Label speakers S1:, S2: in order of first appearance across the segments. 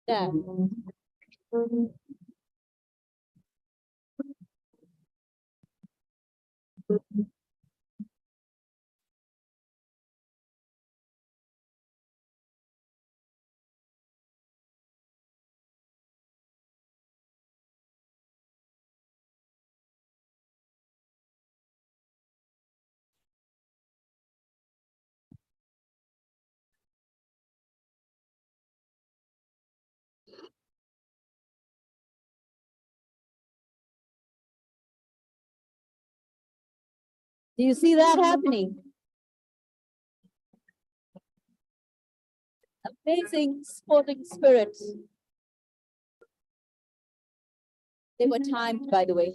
S1: Yeah. Do you see that happening? Amazing sporting spirit. They were timed, by the way.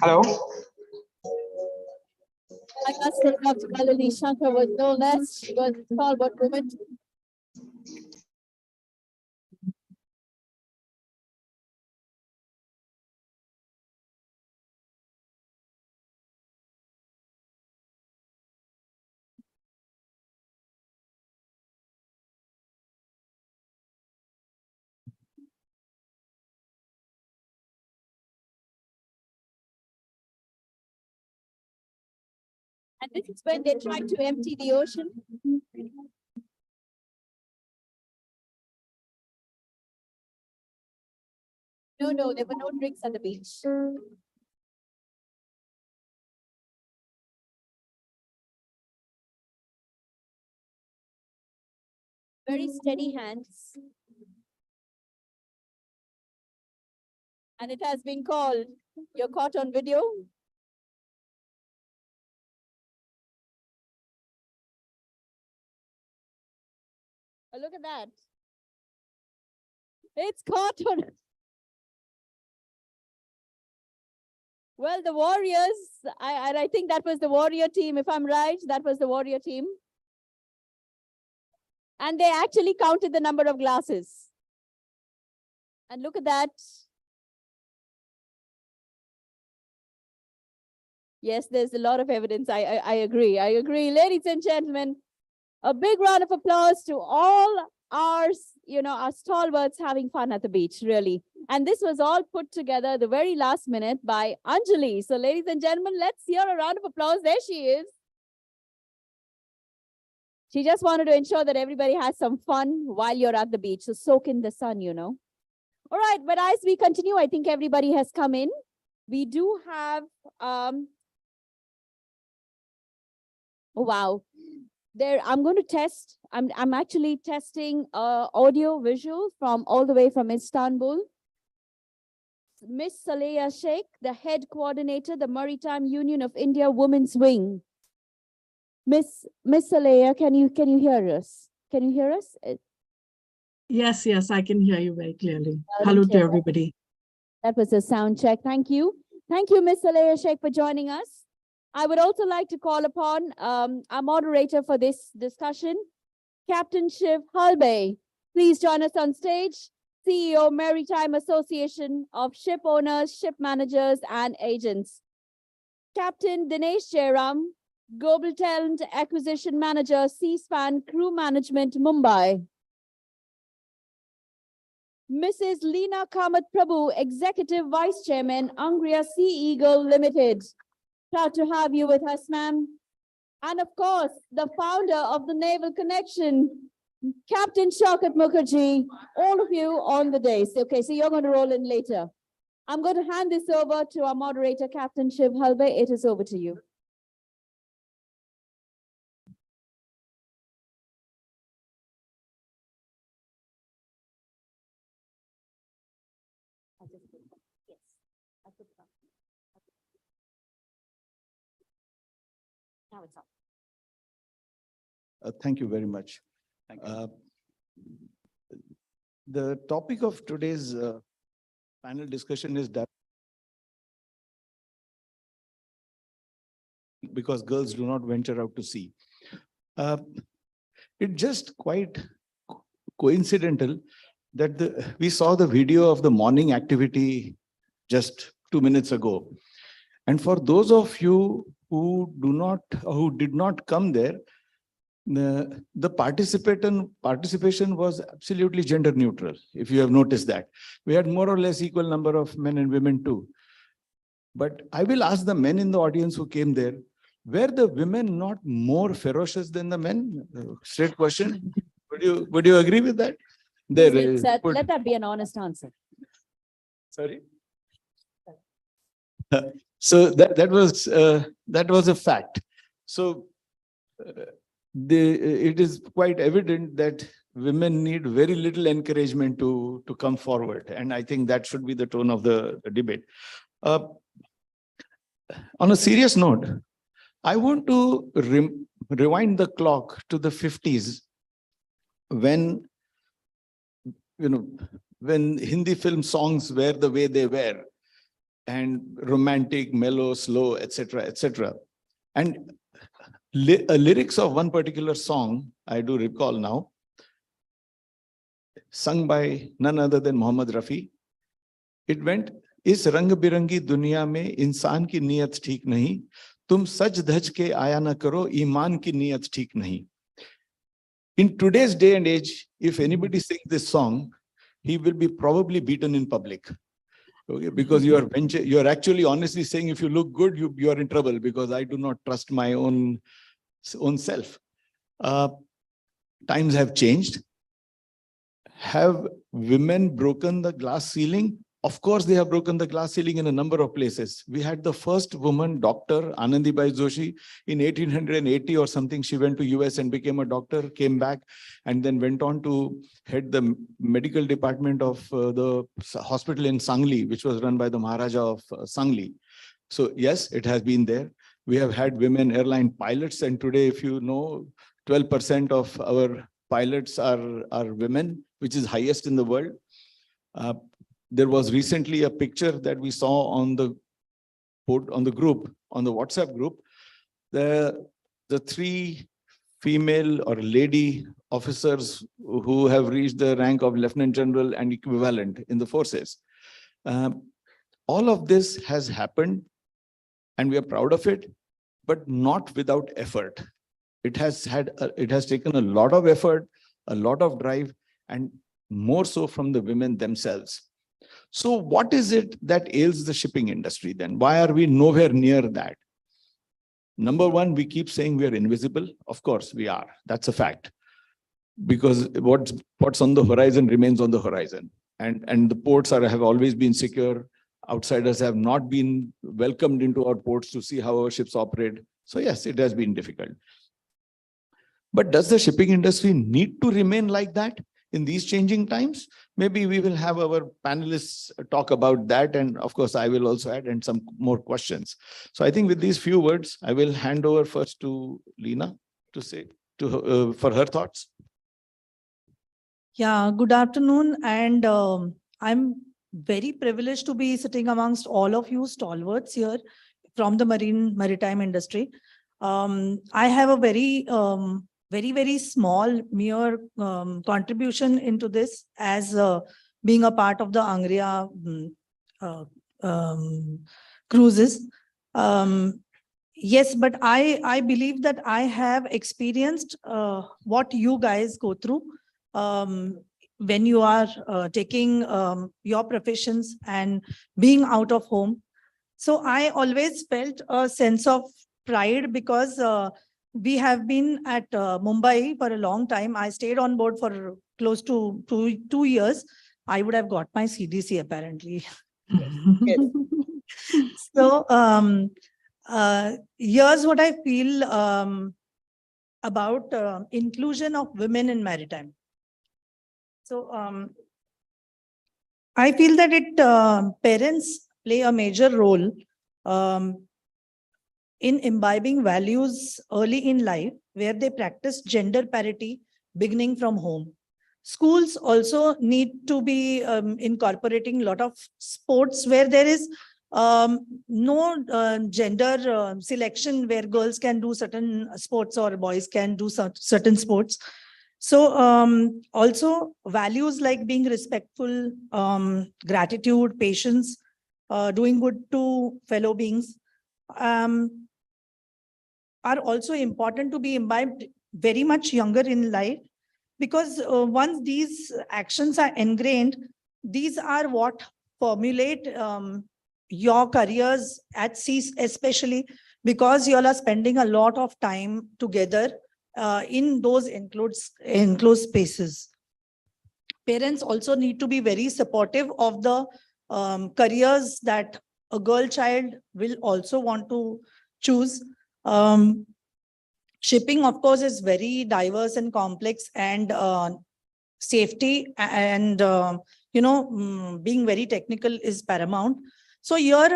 S2: Hello.
S1: I must have Dr. Malini Shankar was no less. She was a stalwart woman. And this is when they tried to empty the ocean. No, there were no drinks at the beach. Very steady hands. And it has been called, you're caught on video. Oh, look at that. It's caught on. Well, the Warriors, I think that was the Warrior team. If I'm right, that was the Warrior team. And they actually counted the number of glasses. And look at that. Yes, there's a lot of evidence. I agree. I agree. Ladies and gentlemen, a big round of applause to all our, our stalwarts having fun at the beach, really. And this was all put together the very last minute by Anjali. So ladies and gentlemen, let's hear a round of applause. There she is. She just wanted to ensure that everybody has some fun while you're at the beach. So soak in the sun, All right, but as we continue, I think everybody has come in. We do have, oh, wow. I'm going to test. I'm actually testing audio visual from all the way from Istanbul. Miss Saleha Sheikh, the head coordinator, the Maritime Union of India Women's Wing. Miss Saleha, can you hear us? Can you hear us?
S3: Yes, I can hear you very clearly. Hello to everybody.
S1: That was a sound check. Thank you. Thank you, Miss Saleha Sheikh, for joining us. I would also like to call upon our moderator for this discussion, Captain Shiv Halbe. Please join us on stage. CEO, Maritime Association of Ship Owners, Ship Managers, and Agents. Captain Dinesh Jairam, Global Talent Acquisition Manager, C-SPAN Crew Management, Mumbai. Mrs. Leena Kamath Prabhu, Executive Vice Chairman, Angria Sea Eagle Limited. Proud to have you with us, ma'am. And of course, the founder of the Naval Connection, Captain Shaukat Mukherjee, all of you on the dais. Okay, so you're going to roll in later. I'm going to hand this over to our moderator, Captain Shiv Halbe. It is over to you. Now it's on.
S4: Thank you very much. The topic of today's panel discussion is that because girls do not venture out to sea. It's just quite coincidental that we saw the video of the morning activity just 2 minutes ago. And for those of you who did not come there, the participation was absolutely gender neutral, if you have noticed that. We had more or less equal number of men and women too. But I will ask the men in the audience who came there, were the women not more ferocious than the men? Straight question. Would you agree with that?
S1: Let that be an honest answer.
S4: Sorry. So that was a fact. So it is quite evident that women need very little encouragement to come forward, and I think that should be the tone of the debate. On a serious note, I want to rewind the clock to the 50s when when Hindi film songs were the way they were, and romantic, mellow, slow, etc., etc. And lyrics of one particular song, I do recall now, sung by none other than Mohammed Rafi. It went, इस रंग बिरंगी दुनिया में इंसान की नीयत ठीक नहीं, तुम सज धज के आया न करो, ईमान की नीयत ठीक नहीं. In today's day and age, if anybody sings this song, he will be probably beaten in public. Okay, because you are actually honestly saying, if you look good, you are in trouble, because I do not trust my own self. Times have changed. Have women broken the glass ceiling? Of course, they have broken the glass ceiling in a number of places. We had the first woman doctor, Anandibai Joshi, in 1880 or something. She went to US and became a doctor, came back, and then went on to head the medical department of the hospital in Sangli, which was run by the Maharaja of Sangli. So yes, it has been there. We have had women airline pilots, and today, if you know, 12% of our pilots are women, which is highest in the world. There was recently a picture that we saw on the group, on the WhatsApp group. The 3 female or lady officers who have reached the rank of Lieutenant General and equivalent in the forces. All of this has happened, and we are proud of it, but not without effort. It has taken a lot of effort, a lot of drive, and more so from the women themselves. So what is it that ails the shipping industry then? Why are we nowhere near that? Number one, we keep saying we are invisible. Of course we are. That's a fact. Because what's on the horizon remains on the horizon. And the ports have always been secure. Outsiders have not been welcomed into our ports to see how our ships operate. So yes, it has been difficult. But does the shipping industry need to remain like that in these changing times? Maybe we will have our panelists talk about that. And of course, I will also add and some more questions. So I think with these few words, I will hand over first to Leena to say for her thoughts.
S5: Yeah, good afternoon. And I'm very privileged to be sitting amongst all of you stalwarts here from the maritime industry. I have a very, very small mere contribution into this as being a part of the Angria cruises. Yes, but I believe that I have experienced what you guys go through when you are taking your professions and being out of home. So I always felt a sense of pride because we have been at Mumbai for a long time. I stayed on board for close to 2 years. I would have got my CDC apparently. Yes. So here's what I feel about inclusion of women in maritime. So I feel that parents play a major role in imbibing values early in life, where they practice gender parity beginning from home. Schools also need to be incorporating a lot of sports where there is no gender selection, where girls can do certain sports or boys can do certain sports. So also values like being respectful, gratitude, patience, doing good to fellow beings are also important to be imbibed very much younger in life, because once these actions are ingrained, these are what formulate your careers at sea, especially because you all are spending a lot of time together in those enclosed spaces. Parents also need to be very supportive of the careers that a girl child will also want to choose. Shipping, of course, is very diverse and complex, and safety and being very technical is paramount. So your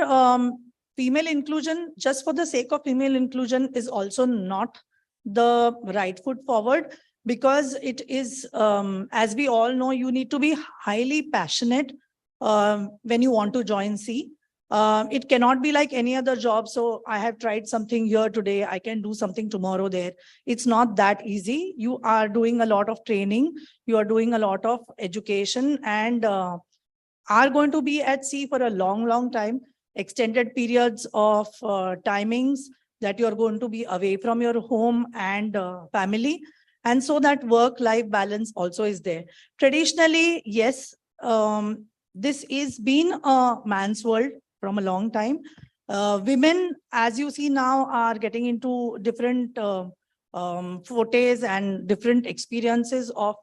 S5: female inclusion, just for the sake of female inclusion, is also not the right foot forward, because it is, as we all know, you need to be highly passionate when you want to join sea. It cannot be like any other job. So I have tried something here today, I can do something tomorrow there. It's not that easy. You are doing a lot of training, you are doing a lot of education, and are going to be at sea for a long time, extended periods of timings that you're going to be away from your home and family. And so that work-life balance also is there. Traditionally, yes, this is been a man's world from a long time. Women, as you see now, are getting into different fortes and different experiences of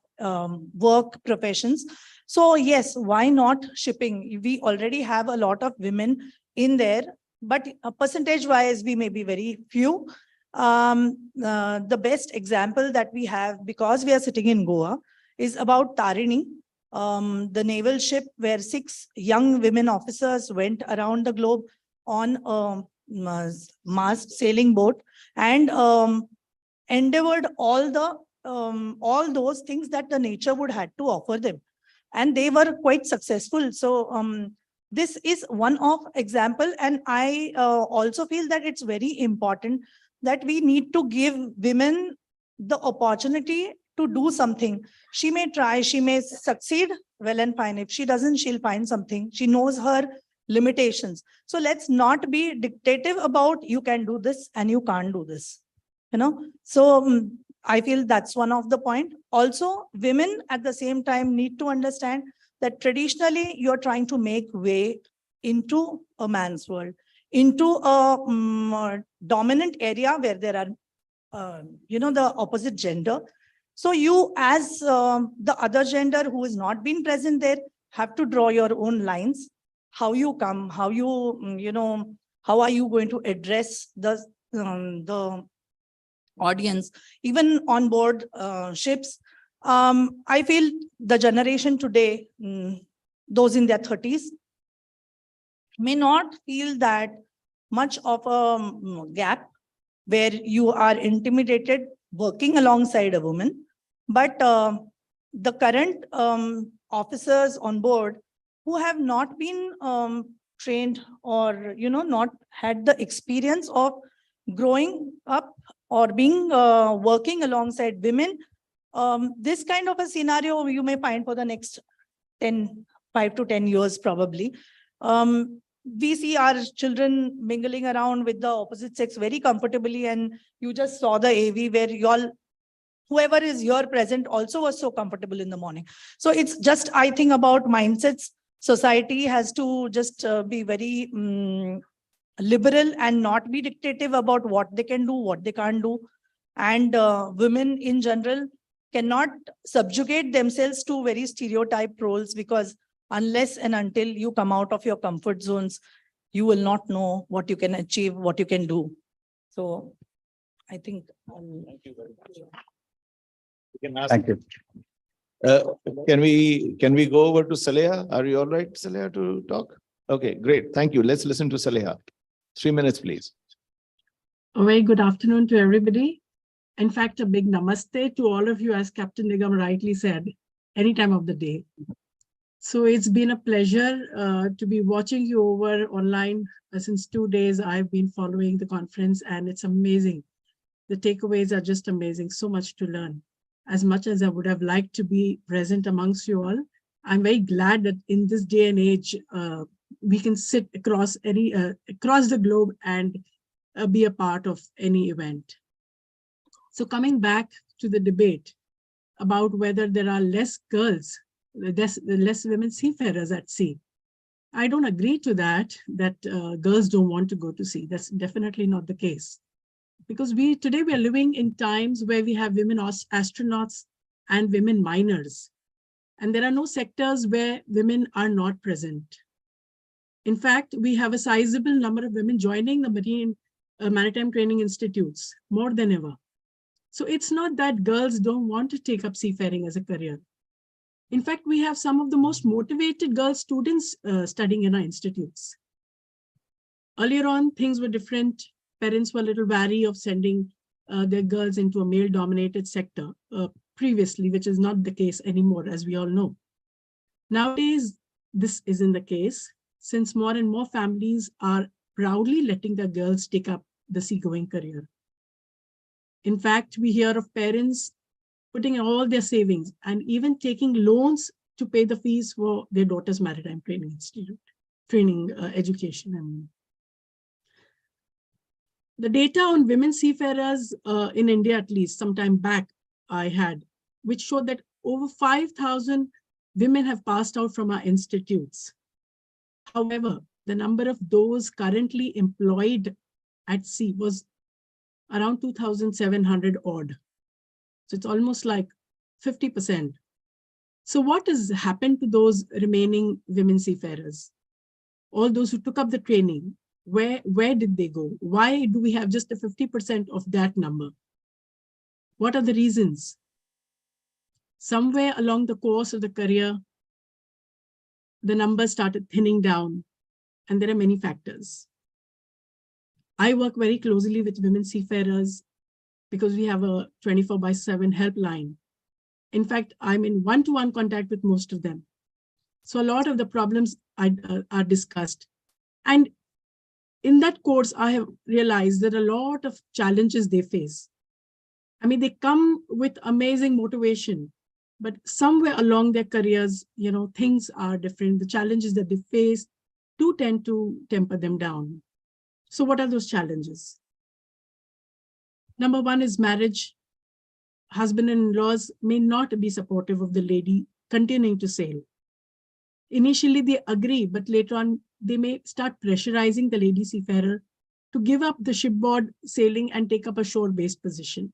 S5: work professions. So yes, why not shipping? We already have a lot of women in there, but percentage-wise, we may be very few. The best example that we have, because we are sitting in Goa, is about Tarini, the naval ship where 6 young women officers went around the globe on a mast sailing boat and endeavored all those things that the nature would have to offer them, and they were quite successful. So this is one of example, and I also feel that it's very important that we need to give women the opportunity to do something. She may try, she may succeed, well and fine. If she doesn't, she'll find something. She knows her limitations. So let's not be dictative about you can do this and you can't do this. So I feel that's one of the point. Also, women at the same time need to understand that traditionally you're trying to make way into a man's world, into a dominant area where there are, the opposite gender. So you, as the other gender who has not been present there, have to draw your own lines. How you come, how you, how are you going to address the audience, even on board ships. I feel the generation today, those in their 30s, may not feel that much of a gap where you are intimidated working alongside a woman. But the current officers on board who have not been trained or, not had the experience of growing up or being working alongside women, this kind of a scenario you may find for the next 5 to 10 years probably. We see our children mingling around with the opposite sex very comfortably, and you just saw the AV where whoever is here present also was so comfortable in the morning. So it's just, I think, about mindsets. Society has to just be very liberal and not be dictative about what they can do, what they can't do. And women in general cannot subjugate themselves to very stereotyped roles, because unless and until you come out of your comfort zones, you will not know what you can achieve, what you can do. So I think.
S4: Thank you very much. Thank you. Can we go over to Saleha? Are you all right, Saleha, to talk? Okay, great. Thank you. Let's listen to Saleha. 3 minutes, please.
S3: A very good afternoon to everybody. In fact, a big namaste to all of you, as Captain Nigam rightly said, any time of the day. So it's been a pleasure to be watching you over online. Since 2 days, I've been following the conference and it's amazing. The takeaways are just amazing, so much to learn. As much as I would have liked to be present amongst you all, I'm very glad that in this day and age, we can sit across the globe and be a part of any event. So coming back to the debate about whether there are less girls, less women seafarers at sea, I don't agree to that girls don't want to go to sea. That's definitely not the case. Because today we are living in times where we have women astronauts and women miners. And there are no sectors where women are not present. In fact, we have a sizable number of women joining the maritime training institutes, more than ever. So it's not that girls don't want to take up seafaring as a career. In fact, we have some of the most motivated girl students studying in our institutes. Earlier on, things were different. Parents were a little wary of sending their girls into a male-dominated sector previously, which is not the case anymore, as we all know. Nowadays, this isn't the case, since more and more families are proudly letting their girls take up the seagoing career. In fact, we hear of parents putting all their savings and even taking loans to pay the fees for their daughter's maritime training institute, education. The data on women seafarers in India, at least some time back, I had, which showed that over 5,000 women have passed out from our institutes. However, the number of those currently employed at sea was around 2,700 odd. So it's almost like 50%. So what has happened to those remaining women seafarers? All those who took up the training, where did they go? Why do we have just the 50% of that number? What are the reasons? Somewhere along the course of the career, the numbers started thinning down, and there are many factors. I work very closely with women seafarers because we have a 24/7 helpline. In fact, I'm in one-to-one contact with most of them. So a lot of the problems are discussed. And in that course, I have realized that a lot of challenges they face. I mean, they come with amazing motivation, but somewhere along their careers, things are different. The challenges that they face do tend to temper them down. So what are those challenges? Number one is marriage. Husband-in-laws may not be supportive of the lady continuing to sail. Initially, they agree, but later on, they may start pressurizing the lady seafarer to give up the shipboard sailing and take up a shore-based position.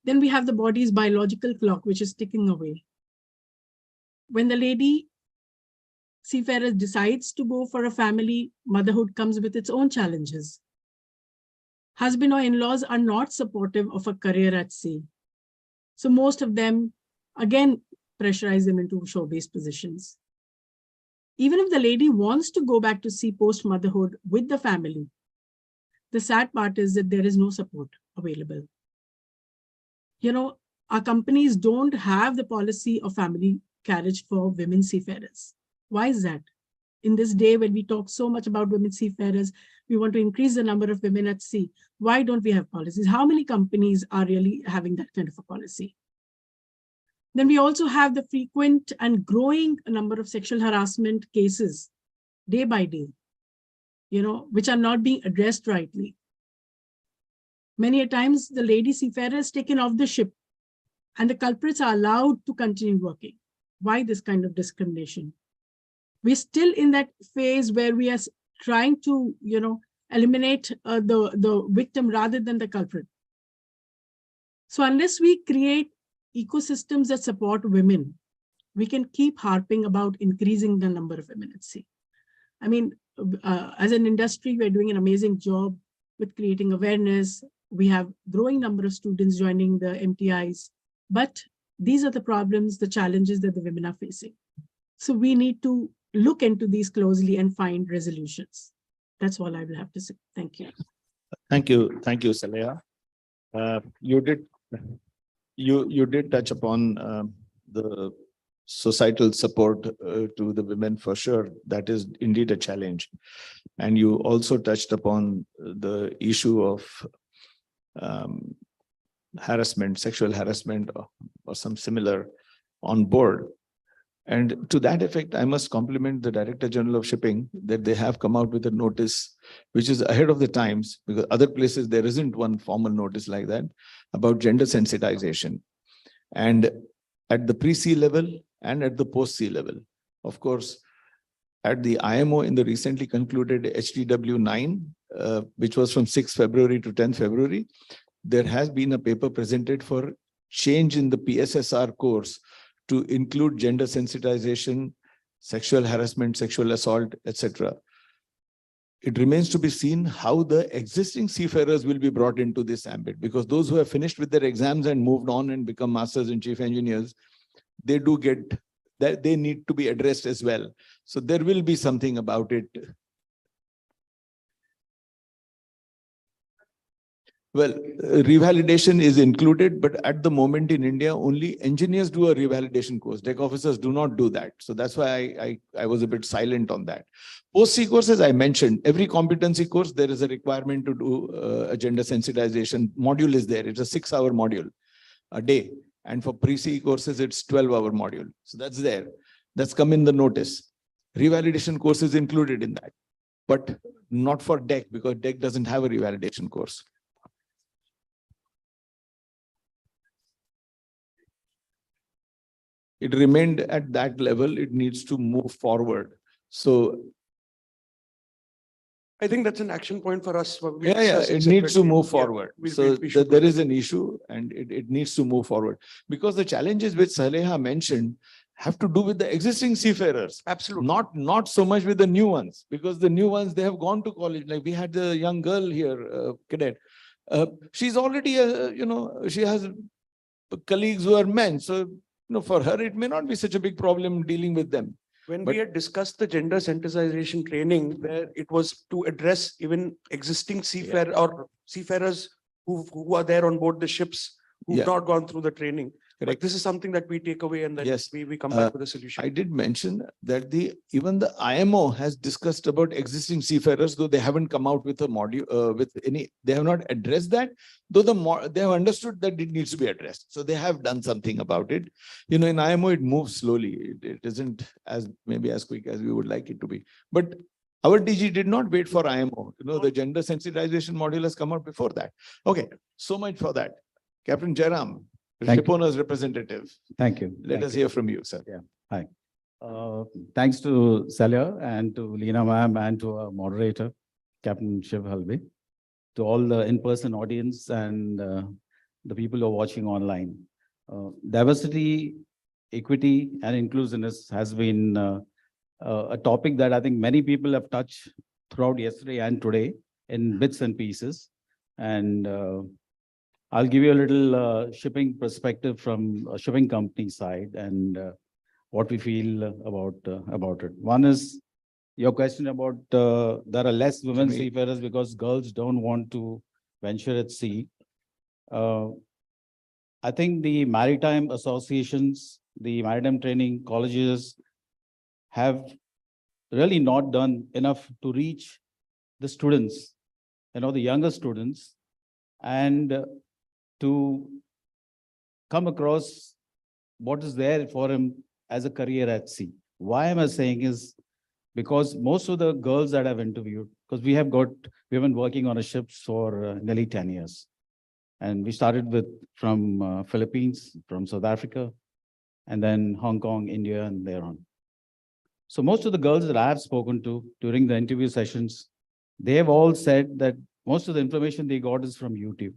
S3: Then we have the body's biological clock, which is ticking away. When the lady seafarer decides to go for a family, motherhood comes with its own challenges. Husband or in-laws are not supportive of a career at sea. So most of them, again, pressurize them into shore-based positions. Even if the lady wants to go back to sea post-motherhood with the family, the sad part is that there is no support available. Our companies don't have the policy of family carriage for women seafarers. Why is that? In this day when we talk so much about women seafarers, we want to increase the number of women at sea. Why don't we have policies? How many companies are really having that kind of a policy? Then we also have the frequent and growing number of sexual harassment cases day by day, which are not being addressed rightly. Many a times the lady seafarer is taken off the ship and the culprits are allowed to continue working. Why this kind of discrimination? We're still in that phase where we are trying to, eliminate the victim rather than the culprit. So unless we create ecosystems that support women, we can keep harping about increasing the number of women at sea. I mean, as an industry, we're doing an amazing job with creating awareness. We have growing number of students joining the MTIs, but these are the problems, the challenges that the women are facing. So we need to look into these closely and find resolutions. That's all I will have to say. Thank you.
S4: Thank you, Saleha. You did touch upon the societal support to the women for sure. That is indeed a challenge. And you also touched upon the issue of um, harassment, sexual harassment or some similar on board. And to that effect, I must compliment the Director General of Shipping that they have come out with a notice which is ahead of the times, because other places there isn't one formal notice like that about gender sensitization. And at the pre-sea level and at the post-sea level. Of course, at the IMO in the recently concluded HTW 9, which was from 6 February to 10 February, there has been a paper presented for change in the PSSR course to include gender sensitization, sexual harassment, sexual assault, etc. It remains to be seen how the existing seafarers will be brought into this ambit, because those who have finished with their exams and moved on and become masters and chief engineers, they do get that they need to be addressed as well. So there will be something about it. Well, revalidation is included, but at the moment in India, only engineers do a revalidation course. Deck officers do not do that. So that's why I was a bit silent on that. Post-sea courses, I mentioned, every competency course, there is a requirement to do a gender sensitization. Module is there. It's a 6-hour module a day. And for pre-sea courses, it's 12-hour module. So that's there. That's come in the notice. Revalidation course is included in that, but not for deck, because deck doesn't have a revalidation course. It remained at that level. It needs to move forward. So
S6: I think that's an action point for us. We'll
S4: yeah,
S6: discuss
S4: it needs to
S6: separately.
S4: move
S6: Yeah,
S4: forward. So
S6: we should
S4: there
S6: do
S4: is
S6: that.
S4: an issue and it needs to move forward, because the challenges which Saleha mentioned have to do with the existing seafarers.
S6: Absolutely.
S4: Not so much with the new ones, because the new ones, they have gone to college. Like we had the young girl here, cadet. She's already, she has colleagues who are men. So, for her, it may not be such a big problem dealing with them.
S6: When
S4: But-
S6: we had discussed the gender sensitization training, where it was to address even existing seafarers who are there on board the ships, who've
S4: Yeah.
S6: not gone through the training. But
S4: Correct.
S6: this is something that we take away and then
S4: Yes.
S6: we come back with a solution.
S4: I did mention that even the IMO has discussed about existing seafarers, though they haven't come out with a module they have not addressed that, though they have understood that it needs to be addressed. So they have done something about it. In IMO, it moves slowly. It isn't maybe as quick as we would like it to be. But our DG did not wait for IMO. The gender sensitization module has come out before that. Okay, so much for that. Captain Jairam,
S7: Thank
S4: ship owners representative.
S7: Thank you.
S4: Let us hear from you, sir.
S7: Thanks to Salia and to Leena ma'am and to our moderator, Captain Shiv Halbe, to all the in-person audience and the people who are watching online. Diversity, equity, and inclusiveness has been a topic that I think many people have touched throughout yesterday and today in bits and pieces. And I'll give you a little shipping perspective from a shipping company side and what we feel about it. One is your question about there are less women
S4: Jimmy.
S7: seafarers because girls don't want to venture at sea. I think the maritime associations, the maritime training colleges have really not done enough to reach the students, the younger students, and to come across what is there for him as a career at sea. Why am I saying is because most of the girls that I've interviewed, because we've been working on a ship for nearly 10 years. And we started from Philippines, from South Africa, and then Hong Kong, India, and thereon. So most of the girls that I have spoken to during the interview sessions, they have all said that most of the information they got is from YouTube.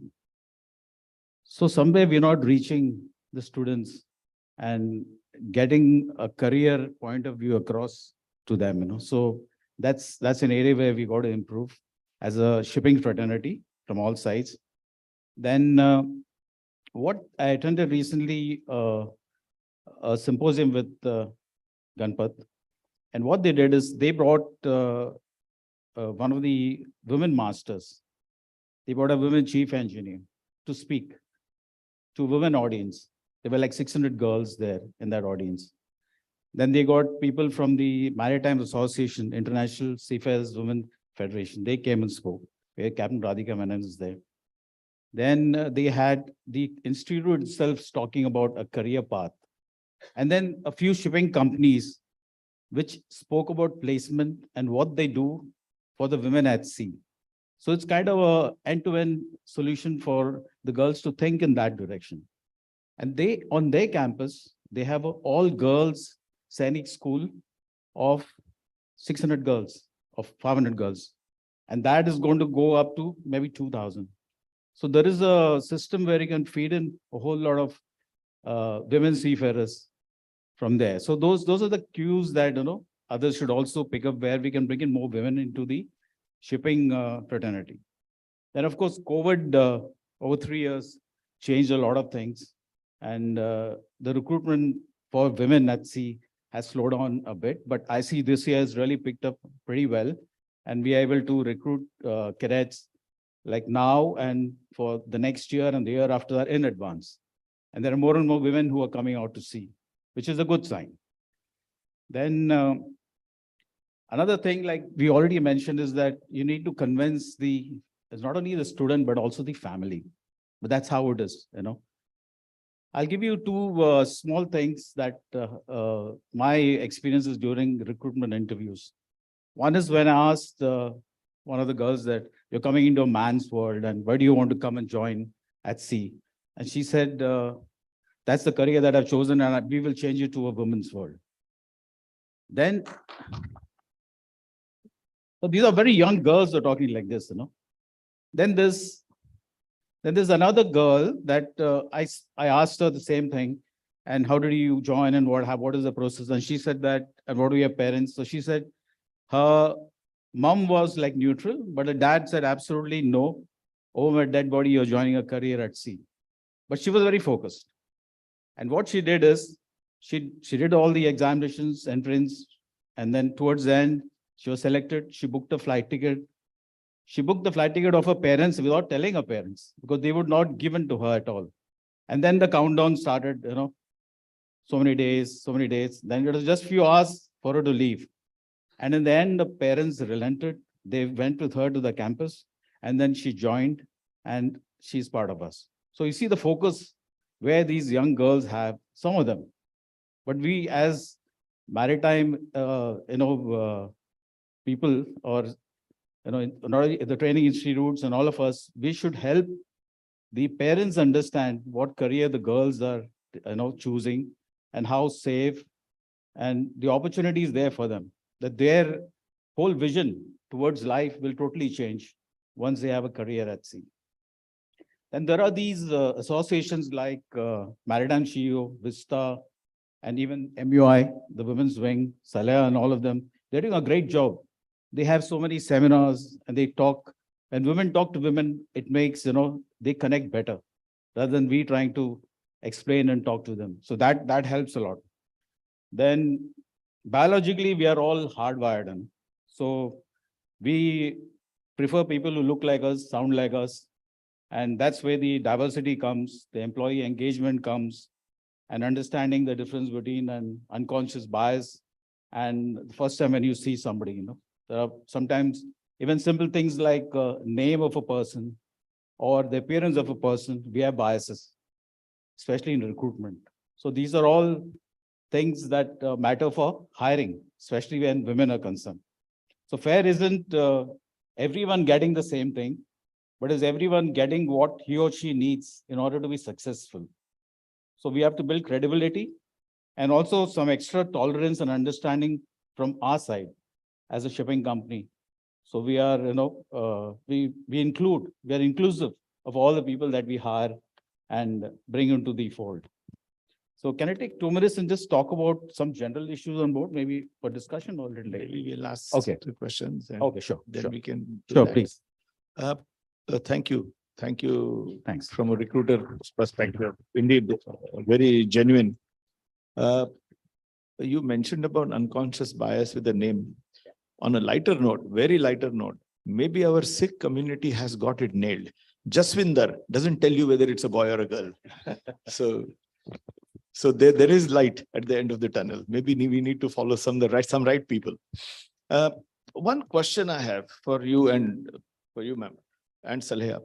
S7: So somewhere we're not reaching the students and getting a career point of view across to them. So that's an area where we got to improve as a shipping fraternity from all sides. Then what I attended recently a symposium with Ganpat, and what they did is they brought one of the women masters. They brought a women chief engineer to speak to women audience. There were like 600 girls there in that audience. Then they got people from the Maritime Association, International Seafarers Women Federation. They came and spoke, where Captain Radhika Menon is there. Then they had the institute itself talking about a career path. And then a few shipping companies which spoke about placement and what they do for the women at sea. So it's kind of a end-to-end solution for the girls to think in that direction. And they, on their campus, they have a all-girls Sainik school of 600 girls, of 500 girls. And that is going to go up to maybe 2,000. So there is a system where you can feed in a whole lot of women seafarers from there. So those are the cues that, others should also pick up, where we can bring in more women into the shipping fraternity. Then, of course, COVID over 3 years changed a lot of things. And the recruitment for women at sea has slowed down a bit, but I see this year has really picked up pretty well. And we are able to recruit cadets like now and for the next year and the year after that in advance. And there are more and more women who are coming out to sea, which is a good sign. Then another thing, like we already mentioned, is that you need to convince it's not only the student, but also the family. But that's how it is, I'll give you two small things that my experiences during recruitment interviews. One is when I asked one of the girls that you're coming into a man's world and where do you want to come and join at sea? And she said, that's the career that I've chosen and we will change it to a women's world. Then, so these are very young girls who are talking like this, Then there's another girl that I asked her the same thing. And how did you join and what is the process? And she said that, and what were your parents? So she said her mom was like neutral, but her dad said absolutely no. Over my dead body, you're joining a career at sea. But she was very focused. And what she did is she did all the examinations, entrance, and then towards the end, she was selected. She booked a flight ticket. She booked the flight ticket of her parents without telling her parents because they would not give in to her at all. And then the countdown started, so many days. Then it was just few hours for her to leave. And in the end, the parents relented. They went with her to the campus and then she joined and she's part of us. So you see the focus where these young girls have, some of them. But we as maritime, people or the training institutes and all of us, we should help the parents understand what career the girls are, choosing and how safe and the opportunities there for them, that their whole vision towards life will totally change once they have a career at sea. And there are these associations like Maritime CEO, Vista, and even MUI, the Women's Wing, Saleh and all of them. They're doing a great job. They have so many seminars and they talk. When women talk to women, it makes, they connect better rather than we trying to explain and talk to them. So that helps a lot. Then biologically, we are all hardwired. And so we prefer people who look like us, sound like us. And that's where the diversity comes, the employee engagement comes, and understanding the difference between an unconscious bias and the first time when you see somebody, there are sometimes even simple things like name of a person or the appearance of a person, we have biases, especially in recruitment. So these are all things that matter for hiring, especially when women are concerned. So fair isn't everyone getting the same thing, but is everyone getting what he or she needs in order to be successful? So we have to build credibility and also some extra tolerance and understanding from our side as a shipping company. So we are, we are inclusive of all the people that we hire and bring into the fold. So can I take 2 minutes and just talk about some general issues on board, maybe for discussion or a little later?
S4: Maybe we'll ask
S7: Okay.
S4: 2 questions. And
S7: Okay, sure.
S4: Then
S7: Sure,
S4: we can. do
S7: sure
S4: that.
S7: please.
S4: Thank you. Thank you.
S7: Thanks.
S4: From a recruiter's perspective, indeed, very genuine. You mentioned about unconscious bias with the name. On a lighter note, very lighter note, maybe our Sikh community has got it nailed. Jaswinder doesn't tell you whether it's a boy or a girl. So there is light at the end of the tunnel. Maybe we need to follow some right people. One question I have for you and ma'am, and Saleha.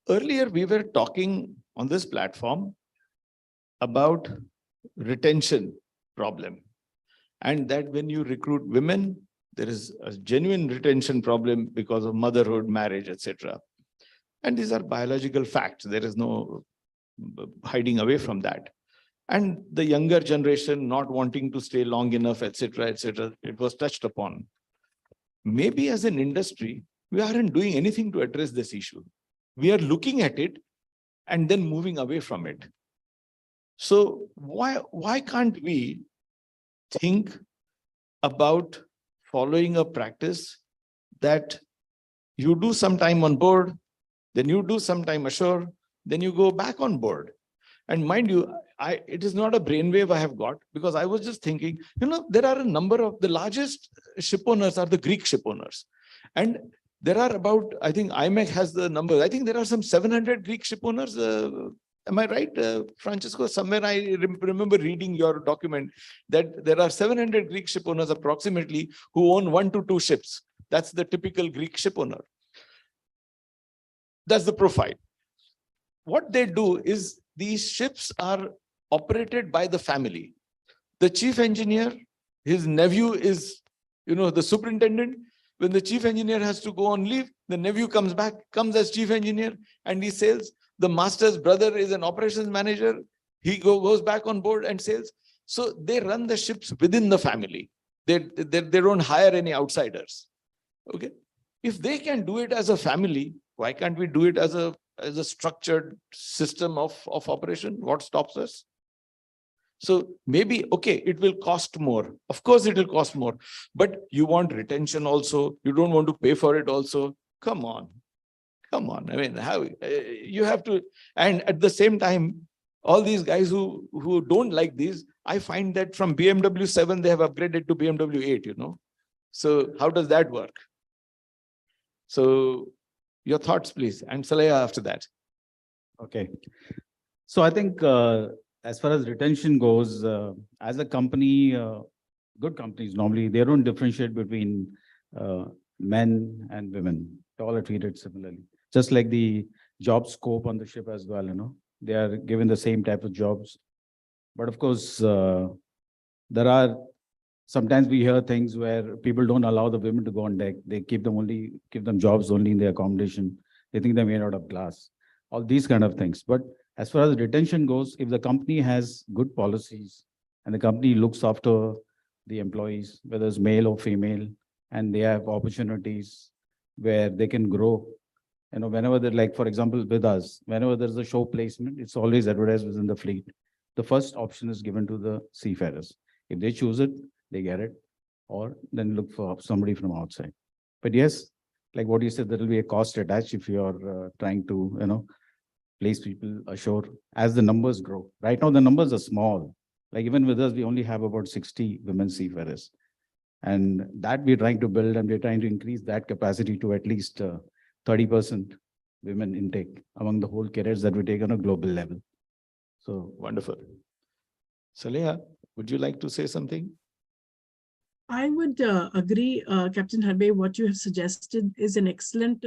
S4: Earlier, we were talking on this platform about retention problem, and that when you recruit women, there is a genuine retention problem because of motherhood, marriage, etc. And these are biological facts. There is no hiding away from that. And the younger generation not wanting to stay long enough, etc., it was touched upon. Maybe as an industry, we aren't doing anything to address this issue. We are looking at it and then moving away from it. So why can't we think about following a practice that you do some time on board, then you do some time ashore, then you go back on board? And mind you, it is not a brainwave I have got, because I was just thinking, there are a number of the largest ship owners are the Greek ship owners. And there are about, I think IMEC has the number. I think there are some 700 Greek ship owners. Am I right, Francisco? Somewhere I remember reading your document that there are 700 Greek ship owners approximately who own 1 to 2 ships. That's the typical Greek ship owner. That's the profile. What they do is these ships are operated by the family. The chief engineer, his nephew is, the superintendent. When the chief engineer has to go on leave, the nephew comes back, comes as chief engineer, and he sails. The master's brother is an operations manager. He goes back on board and sails. So they run the ships within the family. They don't hire any outsiders. Okay. If they can do it as a family, why can't we do it as a structured system of operation? What stops us? So maybe, okay, it will cost more. Of course, it will cost more. But you want retention also. You don't want to pay for it also. Come on. Come on. I mean, how you have to. And at the same time, all these guys who don't like these, I find that from BMW 7, they have upgraded to BMW 8, So how does that work? So your thoughts, please. And Saleha after that.
S7: Okay. So I think as far as retention goes, as a company, good companies normally, they don't differentiate between men and women. They all are treated similarly. Just like the job scope on the ship as well, they are given the same type of jobs. But of course, there are sometimes we hear things where people don't allow the women to go on deck. They give them jobs only in the accommodation. They think they're made out of glass. All these kind of things. But as far as retention goes, if the company has good policies and the company looks after the employees, whether it's male or female, and they have opportunities where they can grow, whenever they're like, for example, with us, whenever there's a show placement, it's always advertised within the fleet. The first option is given to the seafarers. If they choose it, they get it, or then look for somebody from outside. But yes, like what you said, there will be a cost attached if you're trying to, place people ashore as the numbers grow. Right now, the numbers are small. Like even with us, we only have about 60 women seafarers. And that we're trying to build, and we're trying to increase that capacity to at least 30% women intake among the whole careers that we take on a global level. So
S4: wonderful. Saleha, would you like to say something?
S3: I would agree, Captain Harbe, what you have suggested is an excellent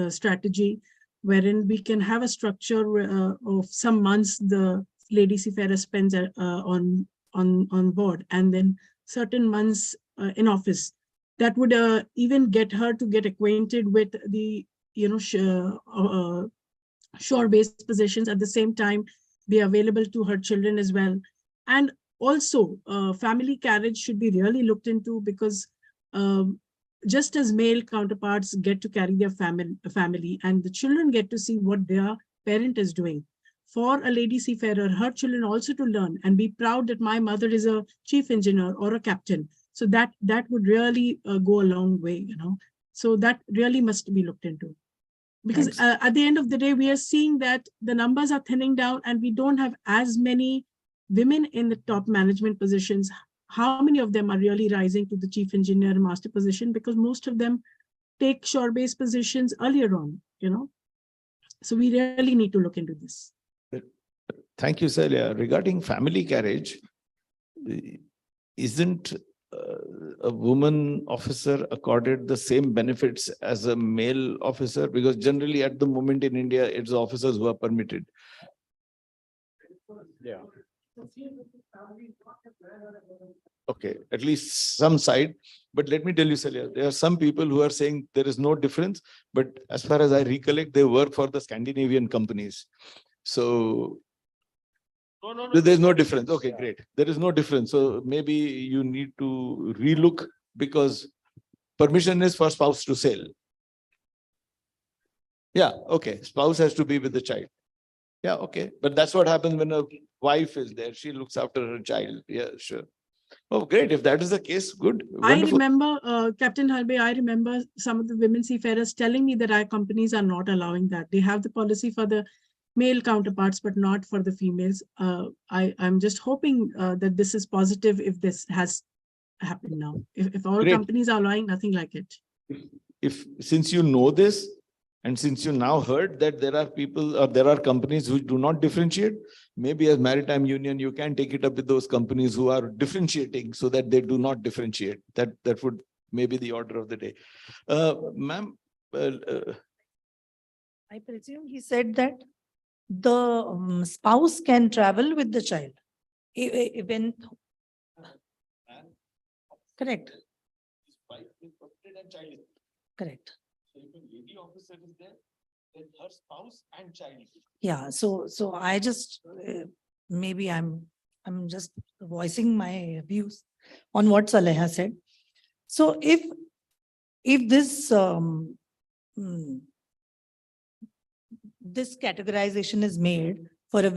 S3: strategy, wherein we can have a structure of some months the lady seafarer spends on board, and then certain months in office. That would even get her to get acquainted with the shore-based positions, at the same time be available to her children as well. And also, family carriage should be really looked into, because just as male counterparts get to carry their family, and the children get to see what their parent is doing. For a lady seafarer, her children also to learn and be proud that my mother is a chief engineer or a captain. So that would really go a long way, So that really must be looked into. Because at the end of the day, we are seeing that the numbers are thinning down and we don't have as many women in the top management positions. How many of them are really rising to the chief engineer and master position? Because most of them take shore-based positions earlier on, you know. So we really need to look into this.
S4: Thank you, Celia. Regarding family carriage, isn't a woman officer accorded the same benefits as a male officer? Because generally at the moment in India, it's the officers who are permitted. Yeah. Okay, at least some side. But let me tell you, Celia, there are some people who are saying there is no difference. But as far as I recollect, they work for the Scandinavian companies. So there's no difference. Okay, great. There is no difference. So maybe you need to relook, because permission is for spouse to sail. Yeah, okay. Spouse has to be with the child. Yeah, okay. But that's what happens when a wife is there. She looks after her child. Yeah, sure. Oh, great. If that is the case, good.
S3: I
S4: Wonderful.
S3: remember, Captain Halbe, I remember some of the women seafarers telling me that our companies are not allowing that. They have the policy for the male counterparts, but not for the females. I'm just hoping that this is positive if this has happened now. If all
S4: Great.
S3: companies are allowing, nothing like it.
S4: If since you know this, and since you now heard that there are people or there are companies who do not differentiate, maybe as Maritime Union, you can take it up with those companies who are differentiating so that they do not differentiate. That would maybe the order of the day. Ma'am,
S5: I presume he said that the spouse can travel with the child. When, correct, correct.
S4: So if a lady officer is there, then her spouse and child.
S5: Yeah, so I just, maybe I'm just voicing my views on what Saleha said. So if this, this categorization is made for a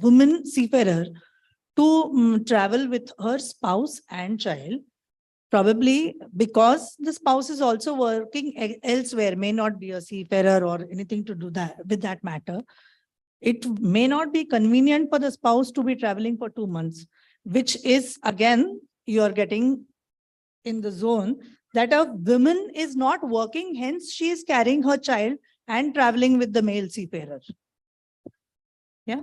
S5: woman seafarer to travel with her spouse and child, probably because the spouse is also working elsewhere, may not be a seafarer or anything to do that with that matter. It may not be convenient for the spouse to be traveling for 2 months, which is again, you're getting in the zone that a woman is not working, hence she is carrying her child and traveling with the male seafarer. Yeah.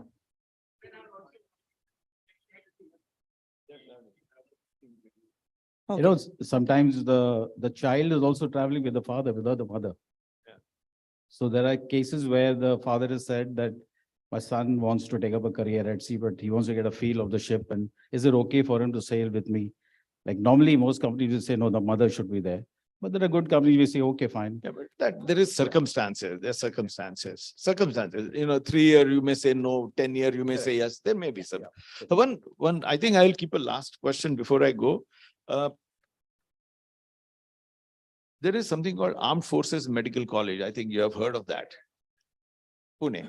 S7: You know, sometimes the child is also traveling with the father, without the mother.
S4: Yeah.
S7: So there are cases where the father has said that my son wants to take up a career at sea, but he wants to get a feel of the ship. And is it okay for him to sail with me? Like normally most companies will say, no, the mother should be there. But there are good companies will say, okay, fine.
S4: Yeah, but that there is circumstances. There are circumstances. You know, 3 year you may say no, 10 year you may say yes. There may be some. So one. I think I will keep a last question before I go. There is something called Armed Forces Medical College. I think you have heard of that. Pune.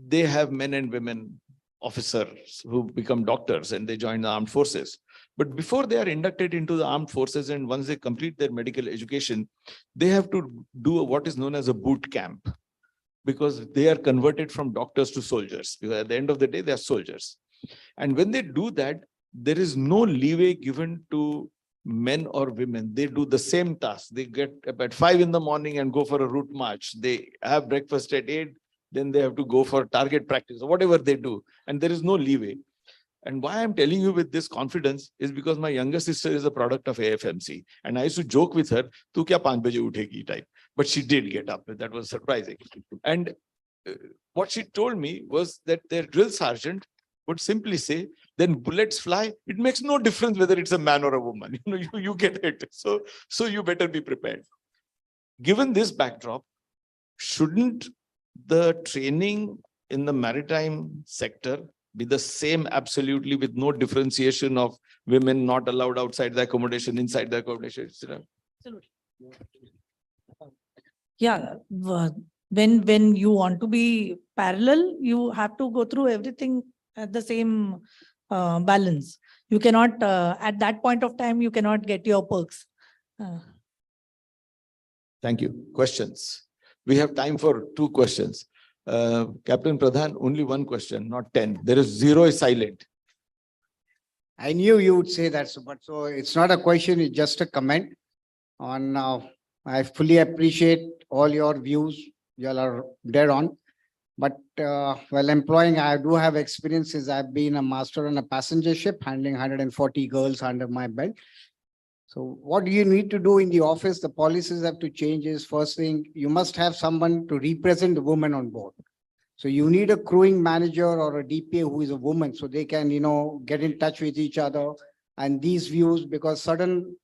S4: They have men and women officers who become doctors and they join the armed forces. But before they are inducted into the armed forces and once they complete their medical education, they have to do what is known as a boot camp, because they are converted from doctors to soldiers. Because at the end of the day, they are soldiers. And when they do that, there is no leeway given to men or women. They do the same task. They get up at 5 in the morning and go for a route march. They have breakfast at 8. Then they have to go for target practice or whatever they do. And there is no leeway. And why I'm telling you with this confidence is because my younger sister is a product of AFMC. And I used to joke with her, "Tu kya 5 baje uthegi" type. But she did get up. That was surprising. And what she told me was that their drill sergeant would simply say, then bullets fly. It makes no difference whether it's a man or a woman. You know, you get it. So you better be prepared. Given this backdrop, shouldn't the training in the maritime sector be the same absolutely, with no differentiation of women not allowed outside the accommodation, inside the accommodation, etc.?
S5: Absolutely. Yeah, when you want to be parallel, you have to go through everything at the same balance. You cannot, at that point of time, you cannot get your perks.
S4: Thank you. Questions? We have time for 2 questions. Captain Pradhan, only 1 question, not 10. There is 0 is silent.
S8: I knew you would say that, but so it's not a question, it's just a comment on, I fully appreciate all your views. You all are dead on. But while employing, I do have experiences. I've been a master on a passenger ship, handling 140 girls under my belt. So what do you need to do in the office? The policies have to change is first thing, you must have someone to represent the women on board. So you need a crewing manager or a DPA who is a woman, so they can, get in touch with each other and these views, because sudden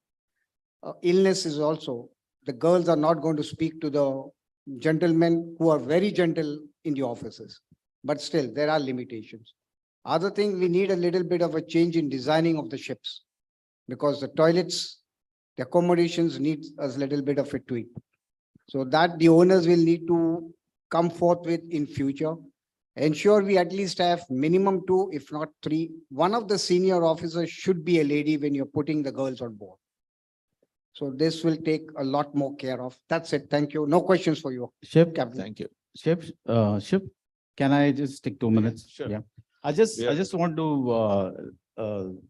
S8: illness is also, the girls are not going to speak to the gentlemen who are very gentle in the offices, but still there are limitations. Other thing, we need a little bit of a change in designing of the ships, because the toilets, the accommodations need a little bit of a tweak. So that the owners will need to come forth with in future. Ensure we at least have minimum 2, if not 3. One of the senior officers should be a lady when you're putting the girls on board. So this will take a lot more care of. That's it. Thank you. No questions for you,
S7: Shiv,
S8: Captain.
S4: Thank you.
S7: Shiv, can I just take 2 minutes?
S4: Sure.
S7: Yeah. I just
S4: Yeah.
S7: want to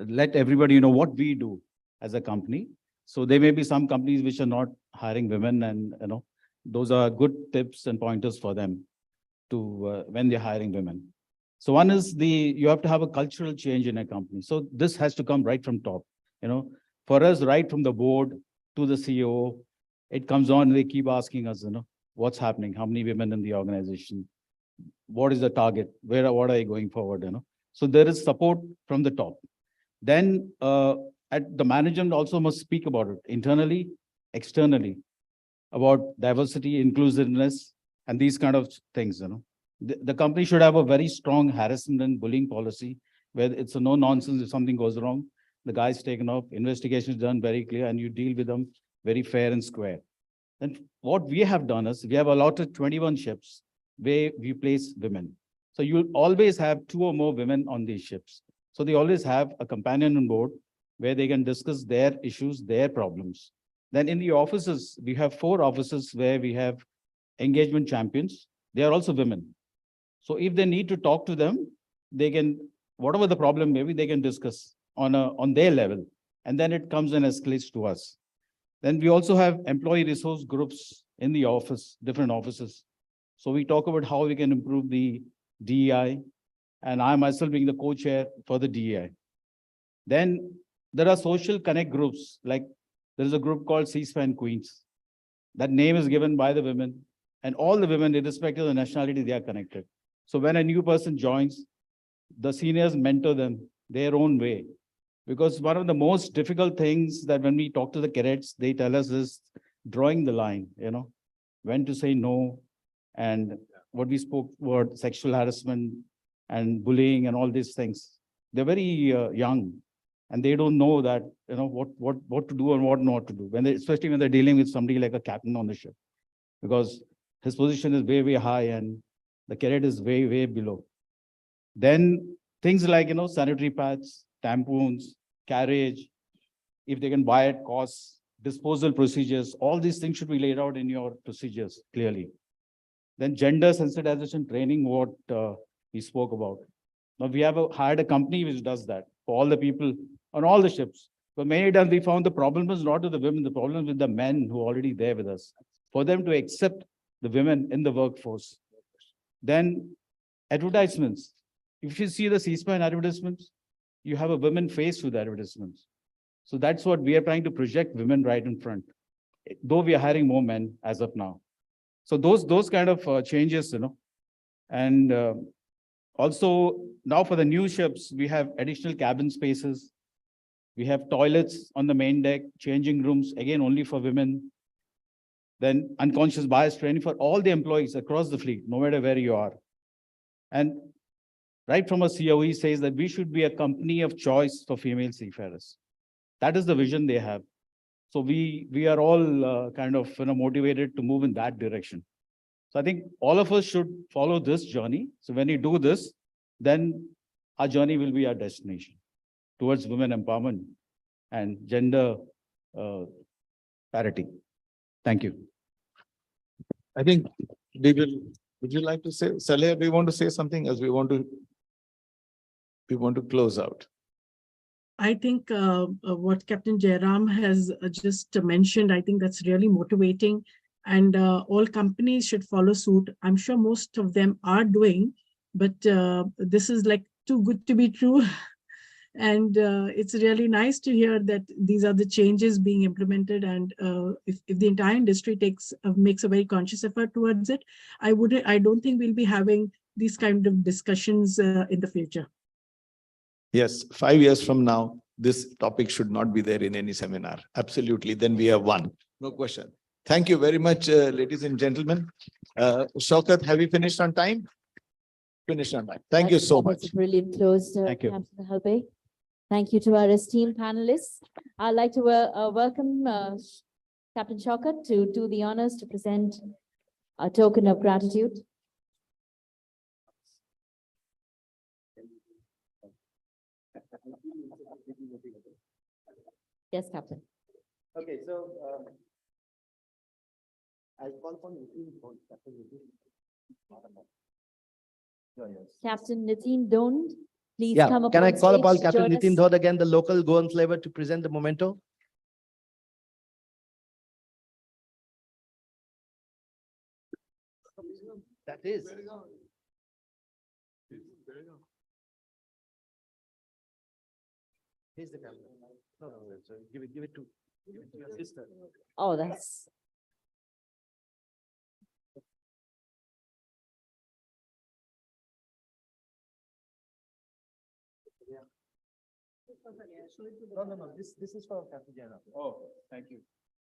S7: let everybody know what we do as a company. So there may be some companies which are not hiring women, and those are good tips and pointers for them to when they're hiring women. So one is you have to have a cultural change in a company. So this has to come right from top. For us, right from the board to the CEO, it comes on. They keep asking us, what's happening? How many women in the organization? What is the target? What are you going forward? So there is support from the top. Then at the management also must speak about it internally, externally, about diversity, inclusiveness, and these kind of things. The company should have a very strong harassment and bullying policy where it's a no nonsense. If something goes wrong, the guy's taken off, investigation is done very clear, and you deal with them very fair and square. And what we have done is we have allotted 21 ships where we place women. So you'll always have 2 or more women on these ships. So they always have a companion on board where they can discuss their issues, their problems. Then in the offices, we have 4 offices where we have engagement champions. They are also women. So if they need to talk to them, they can, whatever the problem may be, they can discuss on their level. And then it comes and escalates to us. Then we also have employee resource groups in the office, different offices. So we talk about how we can improve the DEI, and I myself being the co-chair for the DEI. Then there are social connect groups, like there is a group called C-SPAN Queens. That name is given by the women, and all the women, irrespective of the nationality, they are connected. So when a new person joins, the seniors mentor them their own way. Because one of the most difficult things that when we talk to the cadets, they tell us is drawing the line, when to say no, and what we spoke about sexual harassment and bullying and all these things. They're very young, and they don't know that, what to do and what not to do, especially when they're dealing with somebody like a captain on the ship, because his position is way, way high and the cadet is way, way below. Then things like, sanitary pads, tampons, carriage, if they can buy at cost, disposal procedures, all these things should be laid out in your procedures clearly. Then gender sensitization training, what we spoke about. Now we have hired a company which does that for all the people on all the ships. But many times we found the problem was not with the women, the problem with the men who are already there with us, for them to accept the women in the workforce. Then advertisements. If you see the C-SPAN advertisements, you have a women face with the advertisements. So that's what we are trying to project women right in front, though we are hiring more men as of now. So those kind of changes, and also now for the new ships, we have additional cabin spaces. We have toilets on the main deck, changing rooms, again, only for women. Then unconscious bias training for all the employees across the fleet, no matter where you are. And right from a COE says that we should be a company of choice for female seafarers. That is the vision they have. So we are all kind of motivated to move in that direction. So I think all of us should follow this journey. So when you do this, then our journey will be our destination towards women empowerment and gender parity. Thank you.
S4: I think we will, would you like to say, Saleh, we want to say something as we want to close out.
S3: I think what Captain Jairam has just mentioned, I think that's really motivating, and all companies should follow suit. I'm sure most of them are doing, but this is like too good to be true. And it's really nice to hear that these are the changes being implemented. And if the entire industry makes a very conscious effort towards it, I don't think we'll be having these kind of discussions in the future.
S4: Yes, 5 years from now, this topic should not be there in any seminar. Absolutely. Then we have won. No question. Thank you very much, ladies and gentlemen. Shaukat, have you finished on time? Finished on time. Thank you so much.
S1: That's a brilliant close,
S7: Thank you.
S1: Captain Halbe. Thank you to our esteemed panelists. I'd like to welcome Captain Shaukat to do the honors to present a token of gratitude. Yes, Captain.
S9: Okay, so I call upon
S1: Captain Nitin Dond, please
S9: Yeah,
S1: come up
S9: can I
S1: on
S9: call
S1: stage
S9: upon
S1: to
S9: Captain
S1: join us.
S9: Nitin Dhod again, the local Goan flavor, to present the memento? That is. Here's the camera. No, so give it to your sister.
S1: Oh, that's.
S9: No, this is for Captain Jairam.
S4: Oh, thank you.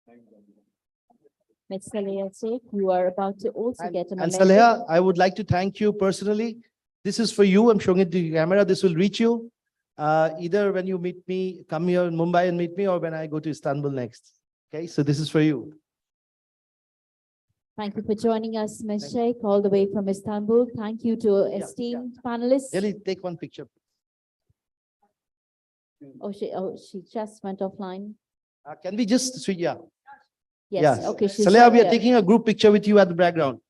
S4: Thank you.
S1: Ms. Saleha Sheikh, you are about to also get a
S9: And
S1: memento.
S9: Saleha, I would like to thank you personally. This is for you. I'm showing it to the camera. This will reach you. Either when you meet me, come here in Mumbai and meet me, or when I go to Istanbul next. Okay, so this is for you.
S1: Thank you for joining us, Ms. Sheikh, all the way from Istanbul. Thank you to esteemed panelists.
S9: Delhi, take one picture.
S1: Oh, she just went offline.
S9: Can we just switch? Yeah.
S1: Yes,
S9: Yeah.
S1: okay. she's
S9: Saleha,
S1: right
S9: we are
S1: here.
S9: taking a group picture with you at the background.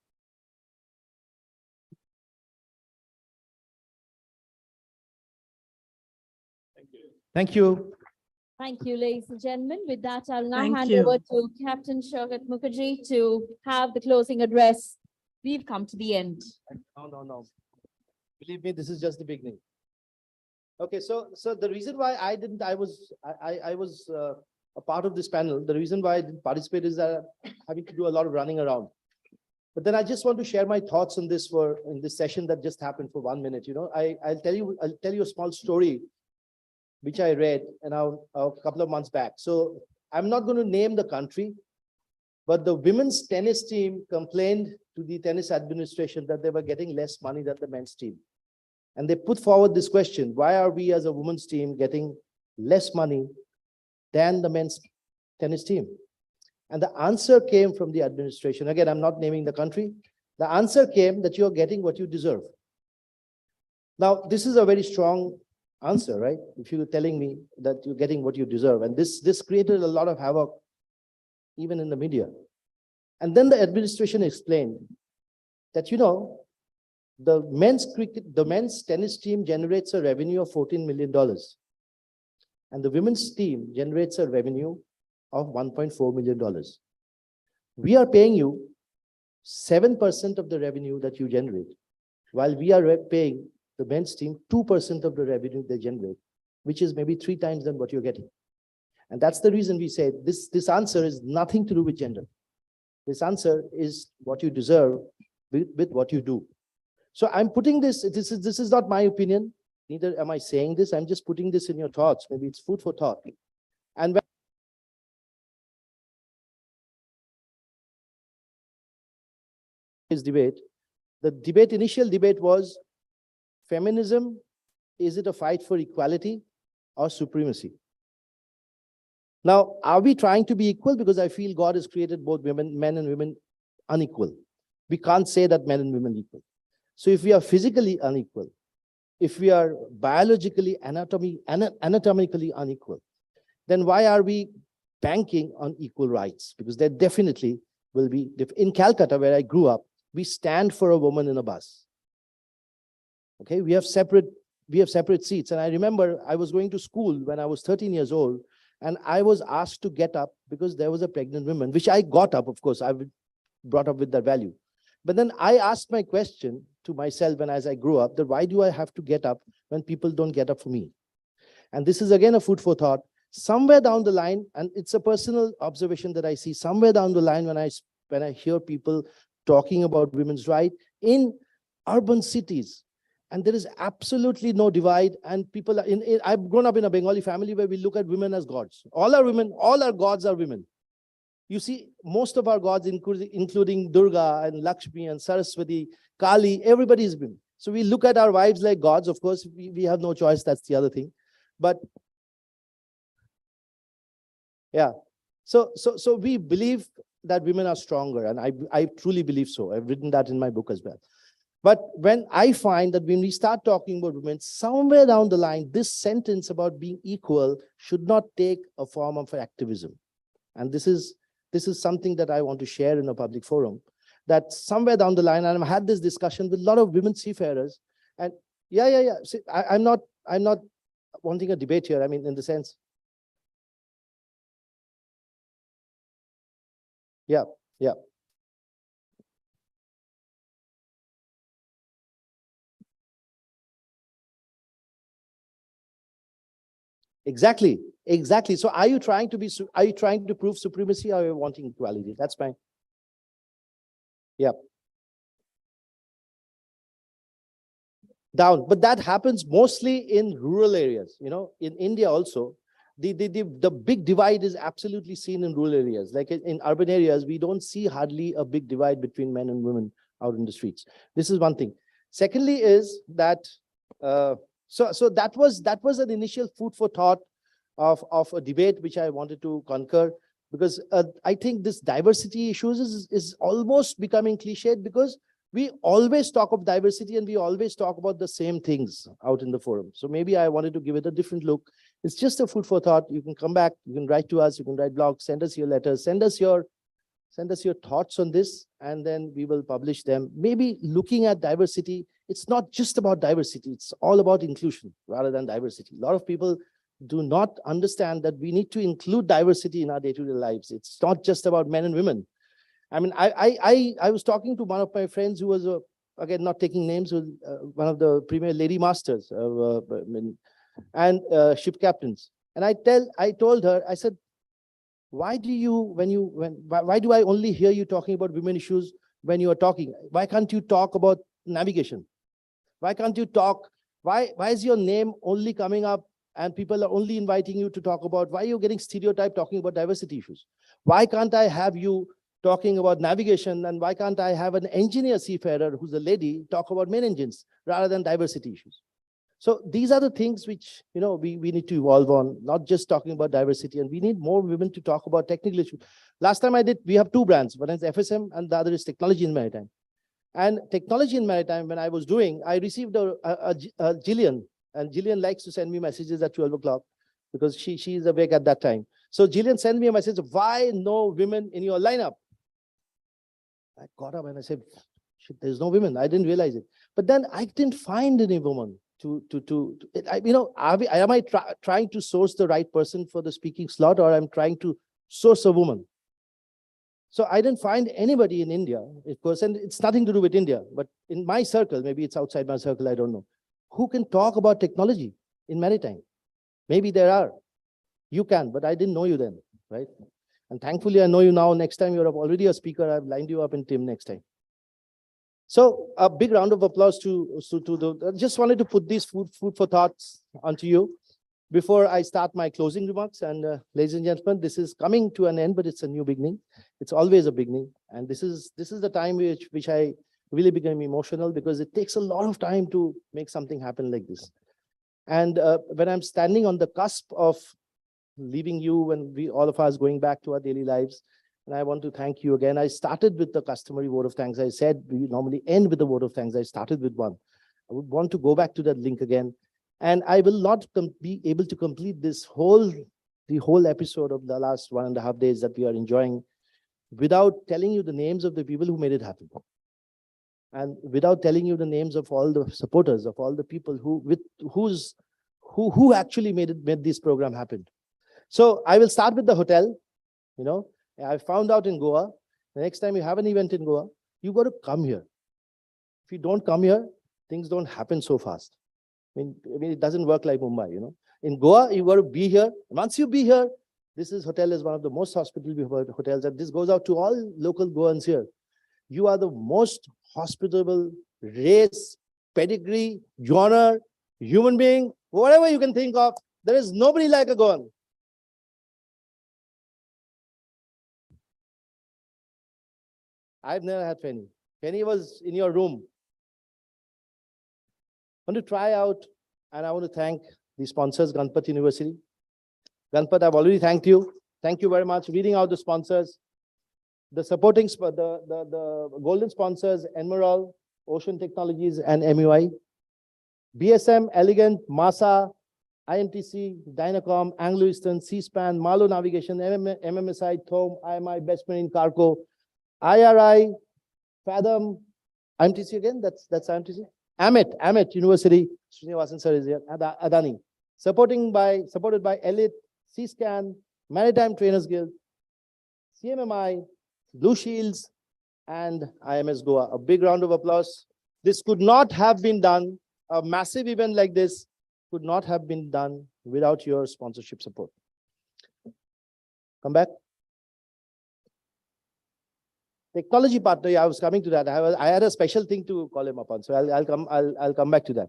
S9: Thank you.
S1: Thank you, ladies and gentlemen. With that, I'll now
S3: Thank
S1: hand
S3: you.
S1: over to Captain Shaukat Mukherjee to have the closing address. We've come to the end.
S9: No. Believe me, this is just the beginning. Okay, so the reason why I was a part of this panel. The reason why I didn't participate is that I'm having to do a lot of running around. But then I just want to share my thoughts on this in this session that just happened for 1 minute. You know, I'll tell you a small story which I read a couple of months back. So I'm not going to name the country, but the women's tennis team complained to the tennis administration that they were getting less money than the men's team. And they put forward this question: why are we as a women's team getting less money than the men's tennis team? And the answer came from the administration. Again, I'm not naming the country. The answer came that you're getting what you deserve. Now, this is a very strong answer, right? If you're telling me that you're getting what you deserve. And this created a lot of havoc, even in the media. And then the administration explained that, you know, the men's tennis team generates a revenue of $14 million. And the women's team generates a revenue of $1.4 million. We are paying you 7% of the revenue that you generate, while we are paying the men's team 2% of the revenue they generate, which is maybe 3 times than what you're getting. And that's the reason we say this answer is nothing to do with gender. This answer is what you deserve with what you do. So I'm putting this is not my opinion, neither am I saying this. I'm just putting this in your thoughts. Maybe it's food for thought. And when this debate, the initial debate was feminism, is it a fight for equality or supremacy? Now, are we trying to be equal? Because I feel God has created both men and women unequal. We can't say that men and women are equal. So if we are physically unequal, if we are biologically, anatomically unequal, then why are we banking on equal rights? Because there definitely will be, in Calcutta, where I grew up, we stand for a woman in a bus. Okay, we have separate we have separate seats. And I remember I was going to school when I was 13 years old, and I was asked to get up because there was a pregnant woman, which I got up, of course, I was brought up with that value. But then I asked my question to myself, and as I grew up, that why do I have to get up when people don't get up for me? And this is again a food for thought. Somewhere down the line, and it's a personal observation that I see, somewhere down the line when I hear people talking about women's rights in urban cities, and there is absolutely no divide, and people are I've grown up in a Bengali family where we look at women as gods. All our women, all our gods are women. You see, most of our gods, including Durga and Lakshmi and Saraswati, Kali, everybody is women. So we look at our wives like gods. Of course, we have no choice. That's the other thing. But yeah, so we believe that women are stronger, and I truly believe so. I've written that in my book as well. But when I find that when we start talking about women, somewhere down the line, this sentence about being equal should not take a form of activism. And this is something that I want to share in a public forum, that somewhere down the line, and I've had this discussion with a lot of women seafarers, and yeah. See, I'm not wanting a debate here. I mean, in the sense, yeah. Exactly. So are you trying to prove supremacy, or are you wanting equality? That's fine. Yeah. Down, but that happens mostly in rural areas. In India also, the big divide is absolutely seen in rural areas. Like in urban areas, we don't see hardly a big divide between men and women out in the streets. This is one thing. Secondly is that so that was an initial food for thought of a debate which I wanted to concur, because I think this diversity issues is almost becoming cliched, because we always talk of diversity and we always talk about the same things out in the forum. So maybe I wanted to give it a different look. It's just a food for thought. You can come back, you can write to us, you can write blogs, send us your letters, send us your thoughts on this, and then we will publish them. Maybe looking at diversity, it's not just about diversity, it's all about inclusion rather than diversity. A lot of people do not understand that we need to include diversity in our day-to-day lives. It's not just about men and women. I mean, I was talking to one of my friends who was, again, not taking names, was one of the premier lady masters and ship captains. And I told her, I said, why do I only hear you talking about women issues when you are talking? Why can't you talk about navigation? Why can't you talk? Why is your name only coming up and people are only inviting you to talk about, why are you getting stereotyped talking about diversity issues? Why can't I have you talking about navigation, and why can't I have an engineer seafarer who's a lady talk about main engines rather than diversity issues? So these are the things which, we need to evolve on, not just talking about diversity, and we need more women to talk about technical issues. Last time we have two brands, one is FSM and the other is technology in maritime. And technology in maritime, when I was doing, I received a Jillian, and Jillian likes to send me messages at 12 o'clock because she is awake at that time. So Jillian sent me a message, why no women in your lineup? I got up and I said, shit, there's no women. I didn't realize it. But then I didn't find any woman am I trying to source the right person for the speaking slot, or I'm trying to source a woman? So I didn't find anybody in India, of course, and it's nothing to do with India, but in my circle, maybe it's outside my circle, I don't know, who can talk about technology in maritime. Maybe there are. You can, but I didn't know you then, right? And thankfully, I know you now. Next time you're already a speaker, I've lined you up in Tim next time. So a big round of applause to just wanted to put these food for thoughts onto you before I start my closing remarks. And ladies and gentlemen, this is coming to an end, but it's a new beginning. It's always a beginning. And this is the time which I really became emotional, because it takes a lot of time to make something happen like this. And when I'm standing on the cusp of leaving you and all of us going back to our daily lives, and I want to thank you again. I started with the customary vote of thanks. I said we normally end with the vote of thanks. I started with one. I would want to go back to that link again. And I will not be able to complete the whole episode of the last 1.5 days that we are enjoying without telling you the names of the people who made it happen. And without telling you the names of all the supporters, of all the people who actually made this program happen. So I will start with the hotel. You know, I found out in Goa, the next time you have an event in Goa, you got to come here. If you don't come here, things don't happen so fast. I mean, it doesn't work like Mumbai, you know. In Goa, you got to be here. Once you be here, this hotel is one of the most hospitable hotels, and this goes out to all local Goans here. You are the most hospitable race, pedigree, genre, human being, whatever you can think of. There is nobody like a Goan. I've never had Penny. Penny was in your room. I want to try out, and I want to thank the sponsors, Ganpat University. Ganpat, I've already thanked you. Thank you very much. Reading out the sponsors, the supporting, the golden sponsors, Enmerol, Ocean Technologies, and MUI. BSM, Elegant, MASA, IMTC, Dynacom, Anglo-Eastern, C-SPAN, Malo Navigation, MMSI, Thome, IMI, Best Marine Cargo, IRI, Fathom, IMTC again, that's IMTC. Amit University, Srinivasan sir is here, Adani. Supported by Elite, C-SCAN, Maritime Trainers Guild, CMMI, Blue Shields, and IMS Goa. A big round of applause. This could not have been done, a massive event like this could not have been done without your sponsorship support. Come back. Technology partner, yeah, I was coming to that. I had a special thing to call him upon, so I'll come back to that.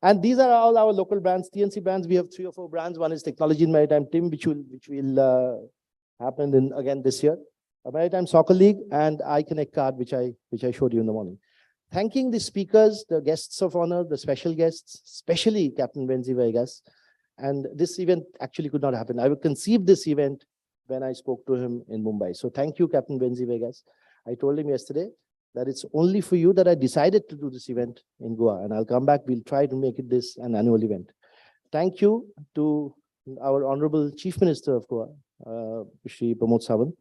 S9: And these are all our local brands, TNC brands. We have 3 or 4 brands. One is Technology in Maritime Team, which will happen again this year. A Maritime Soccer League and iConnect card, which I showed you in the morning. Thanking the speakers, the guests of honor, the special guests, especially Captain Benzi Vegas. And this event actually could not happen. I would conceive this event when I spoke to him in Mumbai. So thank you, Captain Benzi Vegas. I told him yesterday that it's only for you that I decided to do this event in Goa, and I'll come back. We'll try to make it this an annual event. Thank you to our Honorable Chief Minister of Goa, Shri Pramod Sawant.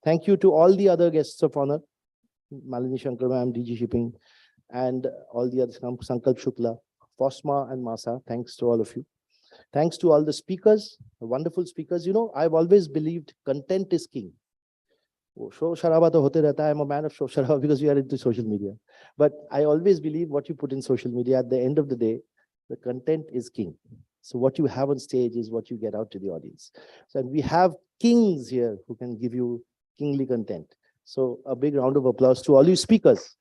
S9: Thank you to all the other guests of honor, Malini Shankar ma'am, DG Shipping, and all the other, Sankalp Shukla, FOSMA and MASA. Thanks to all of you. Thanks to all the speakers, the wonderful speakers. You know, I've always believed content is king. Show Sharaba to hote rehta hai. I'm a man of show Sharaba because we are into social media. But I always believe what you put in social media, at the end of the day, the content is king. So what you have on stage is what you get out to the audience. So we have kings here who can give you kingly content. So a big round of applause to all you speakers.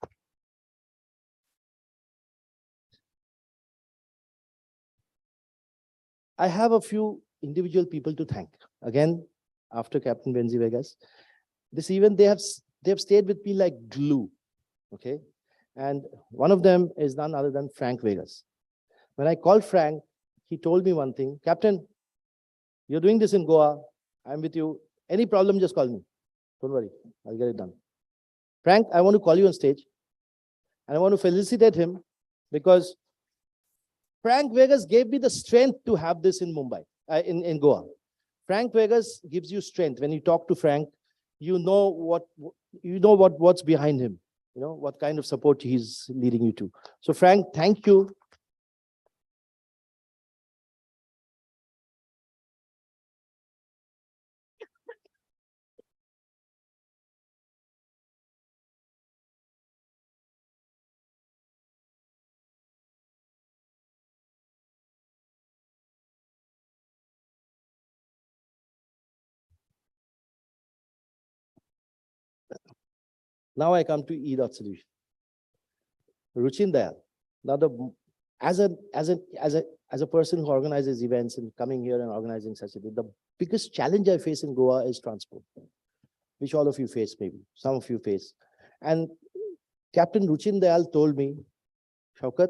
S9: I have a few individual people to thank. Again, after Captain Benzi Vegas. This event, they have stayed with me like glue, okay? And one of them is none other than Frank Vegas. When I called Frank, he told me one thing, Captain, you're doing this in Goa, I'm with you. Any problem, just call me. Don't worry, I'll get it done. Frank, I want to call you on stage, and I want to felicitate him because Frank Vegas gave me the strength to have this in Mumbai, in Goa. Frank Vegas gives you strength. When you talk to Frank, you know what's behind him, you know, what kind of support he's leading you to. So Frank, thank you. Now I come to E.Solution. Ruchin Dayal. Now as a person who organizes events and coming here and organizing such a thing, the biggest challenge I face in Goa is transport, which all of you face, maybe some of you face. And Captain Ruchin Dayal told me, Shaukat,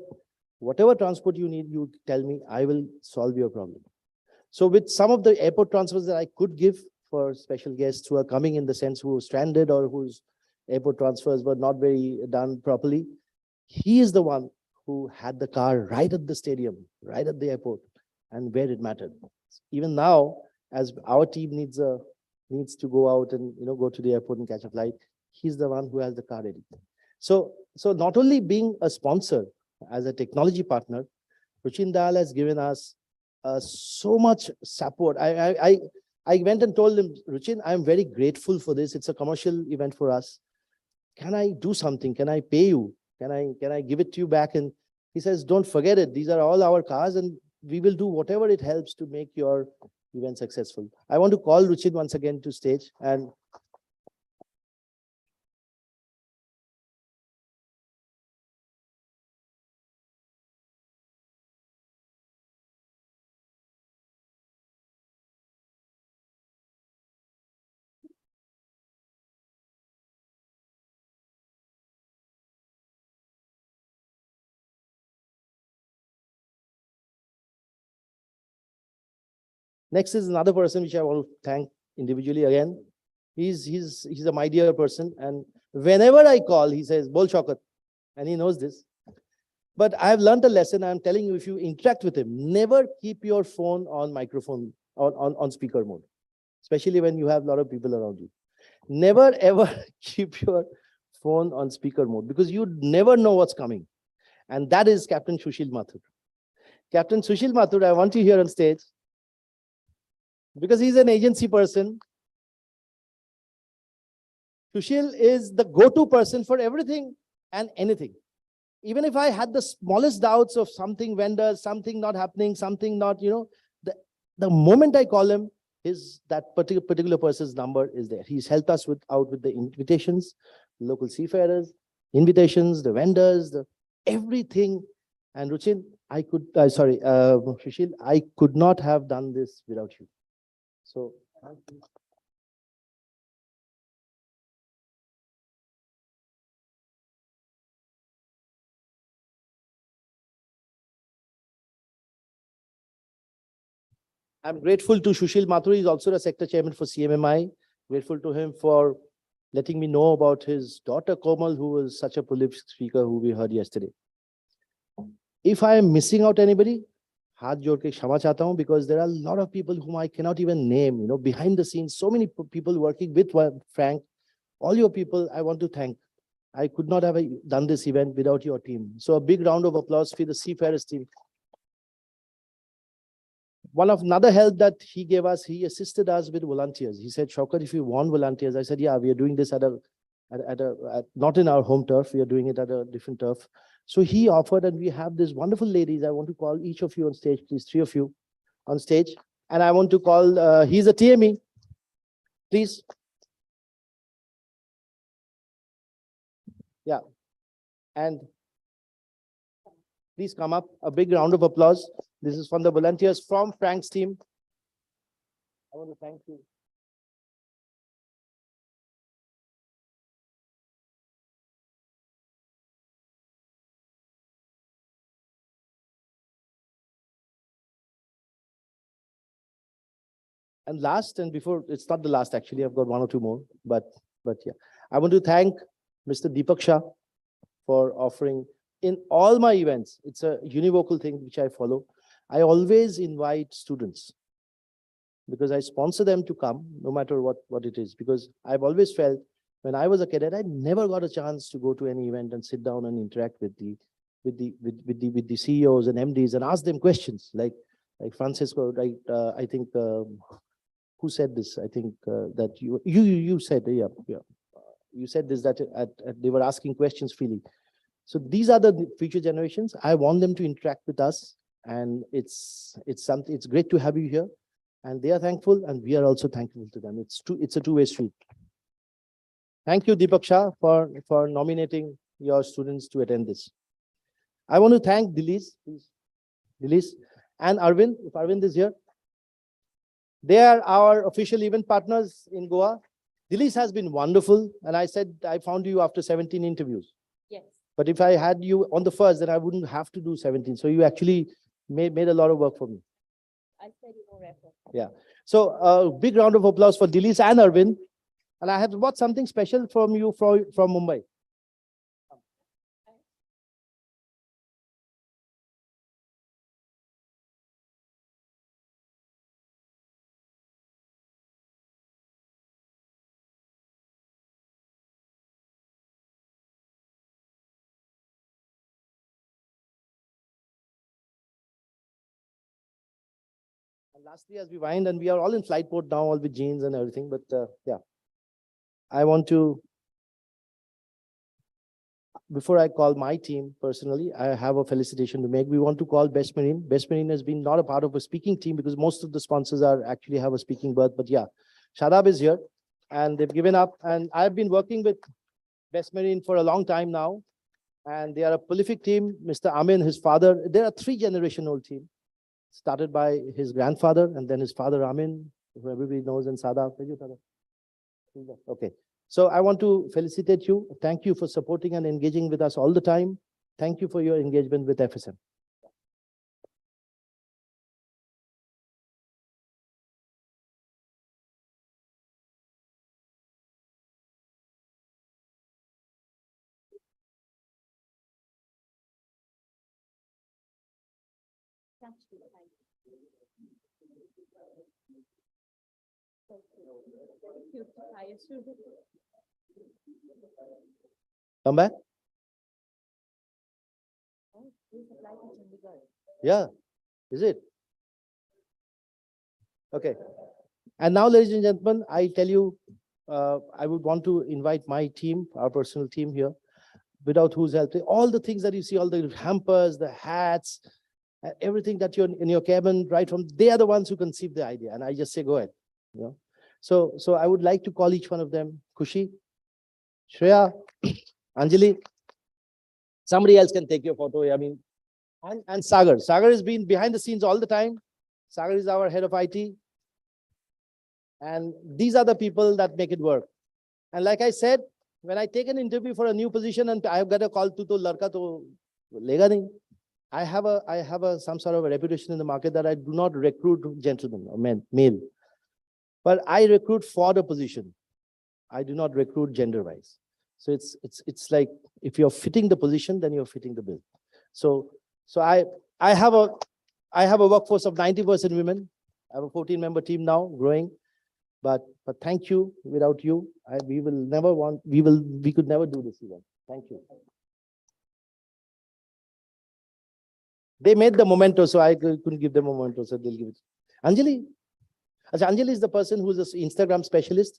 S9: whatever transport you need, you tell me, I will solve your problem. So with some of the airport transfers that I could give for special guests who are coming, in the sense who are stranded or whose airport transfers were not very done properly, he is the one who had the car right at the stadium, right at the airport, and where it mattered. Even now, as our team needs to go out and go to the airport and catch a flight, he's the one who has the car ready. So not only being a sponsor as a technology partner, Ruchin Dal has given us so much support. I went and told him, Ruchin, I'm very grateful for this. It's a commercial event for us. Can I do something? Can I pay you? Can I give it to you back? And he says, don't forget it. These are all our cars and we will do whatever it helps to make your event successful. I want to call Ruchin once again to stage. And next is another person which I want to thank individually again. He's a my dear person. And whenever I call, he says, Bol Shaukat. And he knows this. But I have learned a lesson. I'm telling you, if you interact with him, never keep your phone on microphone, on speaker mode, especially when you have a lot of people around you. Never ever keep your phone on speaker mode because you never know what's coming. And that is Captain Sushil Mathur. Captain Sushil Mathur, I want you here on stage because he's an agency person. Sushil is the go-to person for everything and anything. Even if I had the smallest doubts of something vendors, something not happening, something not, the moment I call him, that particular person's number is there. He's helped us out with the invitations, local seafarers, invitations, the vendors, everything. And Ruchin, Sushil, I could not have done this without you. So thank you. I'm grateful to Sushil Mathur. He's also the sector chairman for CMMI. Grateful to him for letting me know about his daughter Komal, who was such a prolific speaker who we heard yesterday. If I am missing out anybody, हाथ जोड़ के क्षमा चाहता हूं, because there are a lot of people whom I cannot even name, behind the scenes, so many people working with Frank, all your people, I want to thank. I could not have done this event without your team. So a big round of applause for the Seafarers team. Another help that he gave us, he assisted us with volunteers. He said, Shaukat, if you want volunteers, I said, yeah, we are doing this not in our home turf, we are doing it at a different turf. So he offered, and we have these wonderful ladies. I want to call each of you on stage, please, 3 of you on stage. And I want to call, he's a TME, please. Yeah. And please come up, a big round of applause. This is from the volunteers from Frank's team. I want to thank you. And last, and before, it's not the last, actually, I've got 1 or 2 more, but yeah. I want to thank Mr. Deepak Shah for offering in all my events. It's a univocal thing which I follow. I always invite students because I sponsor them to come no matter what it is, because I've always felt when I was a cadet, I never got a chance to go to any event and sit down and interact with the CEOs and MDs and ask them questions like Francisco, right? I think, who said this? I think that you said, yeah. You said this, that they were asking questions freely. So these are the future generations. I want them to interact with us, and it's great to have you here. And they are thankful, and we are also thankful to them. It's a two-way street. Thank you, Deepak Shah, for nominating your students to attend this. I want to thank Dilis, please. Dilis and Arvind, if Arvind is here. They are our official event partners in Goa. Dilis has been wonderful. And I said, I found you after 17 interviews.
S1: Yes.
S9: But if I had you on the first, then I wouldn't have to do 17. So you actually made a lot of work for me.
S1: I said you more effort.
S9: Yeah. So a big round of applause for Dilis and Arvind. And I have bought something special from you from Mumbai. Lastly, as we wind, and we are all in flight mode now, all with jeans and everything, but yeah. I want to, before I call my team personally, I have a felicitation to make. We want to call Best Marine. Best Marine has been not a part of a speaking team because most of the sponsors are actually have a speaking berth, but yeah, Shadab is here and they've given up. And I've been working with Best Marine for a long time now. And they are a prolific team. Mr. Amin, his father, they're a 3-generation-old team. Started by his grandfather and then his father Amin, who everybody knows, and Sadaf. Okay. So I want to felicitate you. Thank you for supporting and engaging with us all the time. Thank you for your engagement with FSM. Come back. Yeah, is it? Okay. And now, ladies and gentlemen, I tell you, I would want to invite my team, our personal team here, without whose help, all the things that you see, all the hampers, the hats, everything that you're in your cabin, right from, they are the ones who conceived the idea. And I just say, go ahead. You know? So I would like to call each one of them, Kushi, Shreya, Anjali. Somebody else can take your photo. I mean, and Sagar. Sagar has been behind the scenes all the time. Sagar is our head of IT. And these are the people that make it work. And like I said, when I take an interview for a new position and I've got a call to ladka to lega nahi. I have some sort of a reputation in the market that I do not recruit gentlemen or men, male. But I recruit for the position. I do not recruit gender-wise. So it's like if you're fitting the position, then you're fitting the bill. So I have a workforce of 90% women. I have a 14-member team now, growing. But thank you. Without you, we could never do this event. Thank you. They made the memento, so I couldn't give them a memento, so they'll give it. Anjali. Anjali is the person who's an Instagram specialist,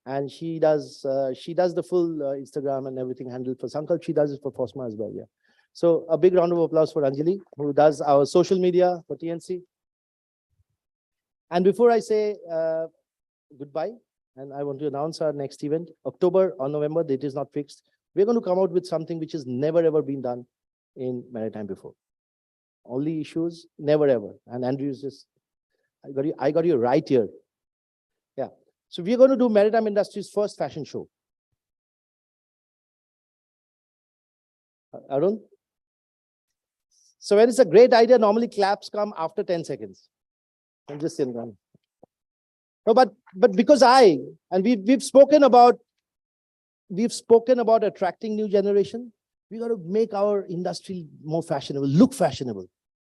S9: and she does the full Instagram and everything handled for Sankalp. She does it for Fosma as well. Yeah. So a big round of applause for Anjali, who does our social media for TNC. And before I say goodbye, and I want to announce our next event, October or November, date is not fixed. We're going to come out with something which has never ever been done in maritime before. Only issues, never ever. And Andrew's just, I got you right here. Yeah. So we're going to do maritime industry's first fashion show. Arun? So when it's a great idea, normally claps come after 10 seconds. I'm just saying. No, but because we've spoken about attracting new generation. We got to make our industry more fashionable, look fashionable.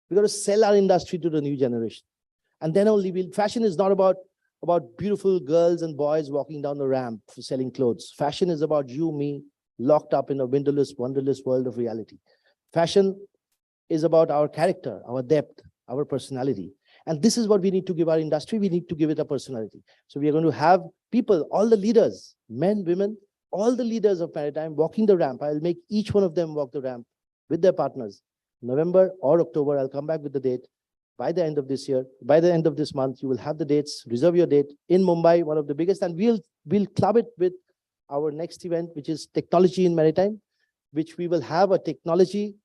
S9: We got to sell our industry to the new generation. And then only fashion is not about beautiful girls and boys walking down the ramp for selling clothes. Fashion is about you, me, locked up in a wonderless world of reality. Fashion is about our character, our depth, our personality. And this is what we need to give our industry. We need to give it a personality. So we are going to have people, all the leaders, men, women, all the leaders of maritime walking the ramp. I'll make each one of them walk the ramp with their partners. November or October, I'll come back with the date. By the end of this year, by the end of this month, you will have the dates. Reserve your date in Mumbai, one of the biggest, and we'll club it with our next event, which is technology in maritime, which we will have a technology.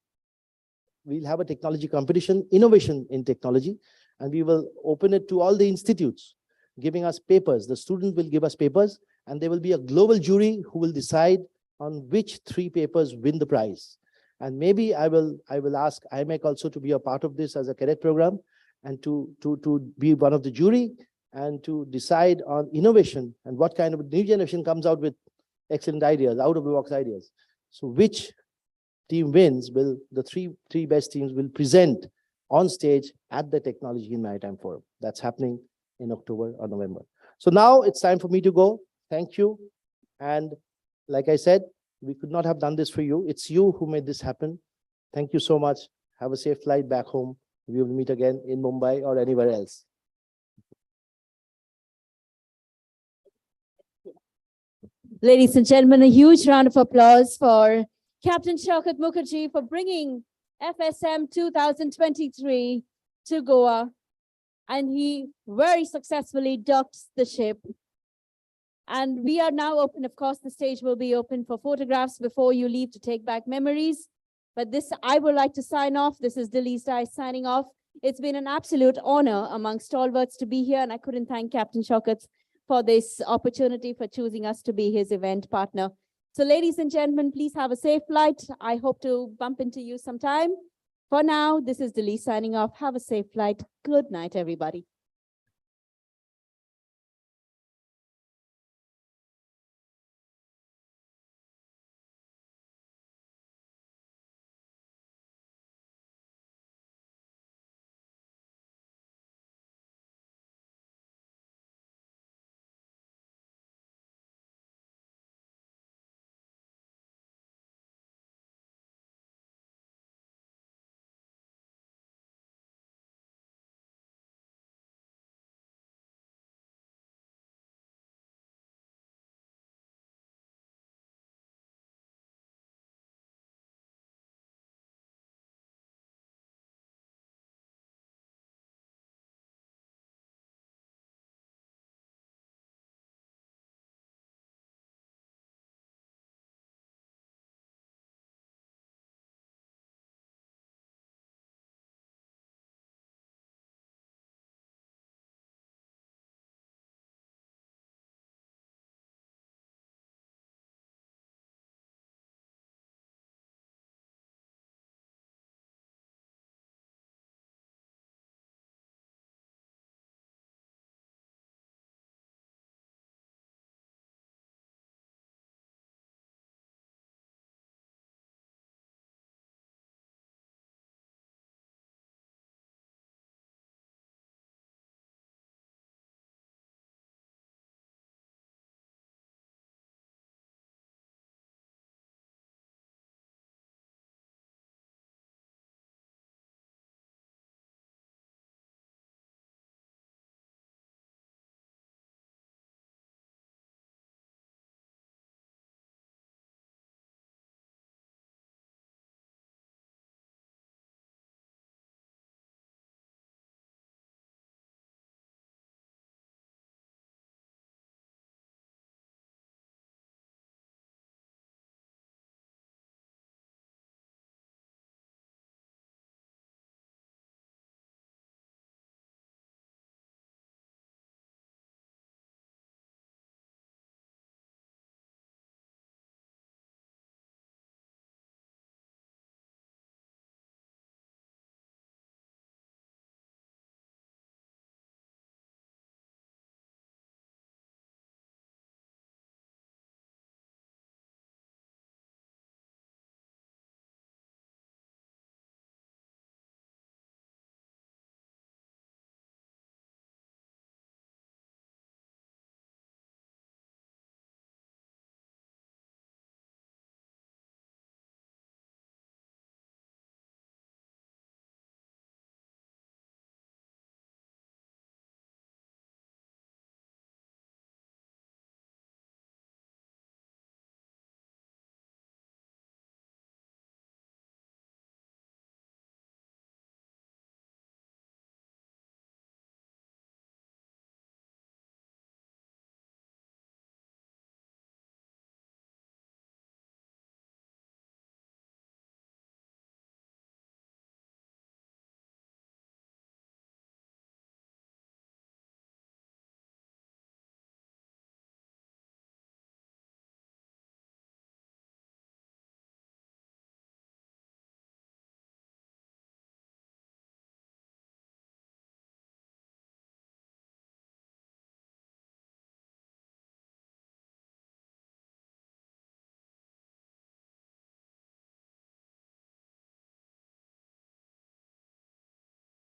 S9: We'll have a technology competition, innovation in technology, and we will open it to all the institutes, giving us papers. The students will give us papers, and there will be a global jury who will decide on which 3 papers win the prize. And maybe I will ask IMEC also to be a part of this as a cadet program, and to be one of the jury, and to decide on innovation and what kind of new generation comes out with excellent ideas, out of the box ideas. So which team wins, the three best teams will present on stage at the Technology in Maritime Forum. That's happening in October or November. So now it's time for me to go. Thank you. And like I said, we could not have done this for you. It's you who made this happen. Thank you so much. Have a safe flight back home. We will meet again in Mumbai or anywhere else.
S1: Ladies and gentlemen, a huge round of applause for Captain Shaukat Mukherjee for bringing FSM 2023 to Goa. And he very successfully docked the ship. And we are now open, of course, the stage will be open for photographs before you leave to take back memories. But this, I would like to sign off. This is Delise Dai signing off. It's been an absolute honor among stalwarts to be here, and I couldn't thank Captain Shaukat for this opportunity, for choosing us to be his event partner. So ladies and gentlemen, please have a safe flight. I hope to bump into you sometime. For now, this is Delise signing off. Have a safe flight. Good night, everybody.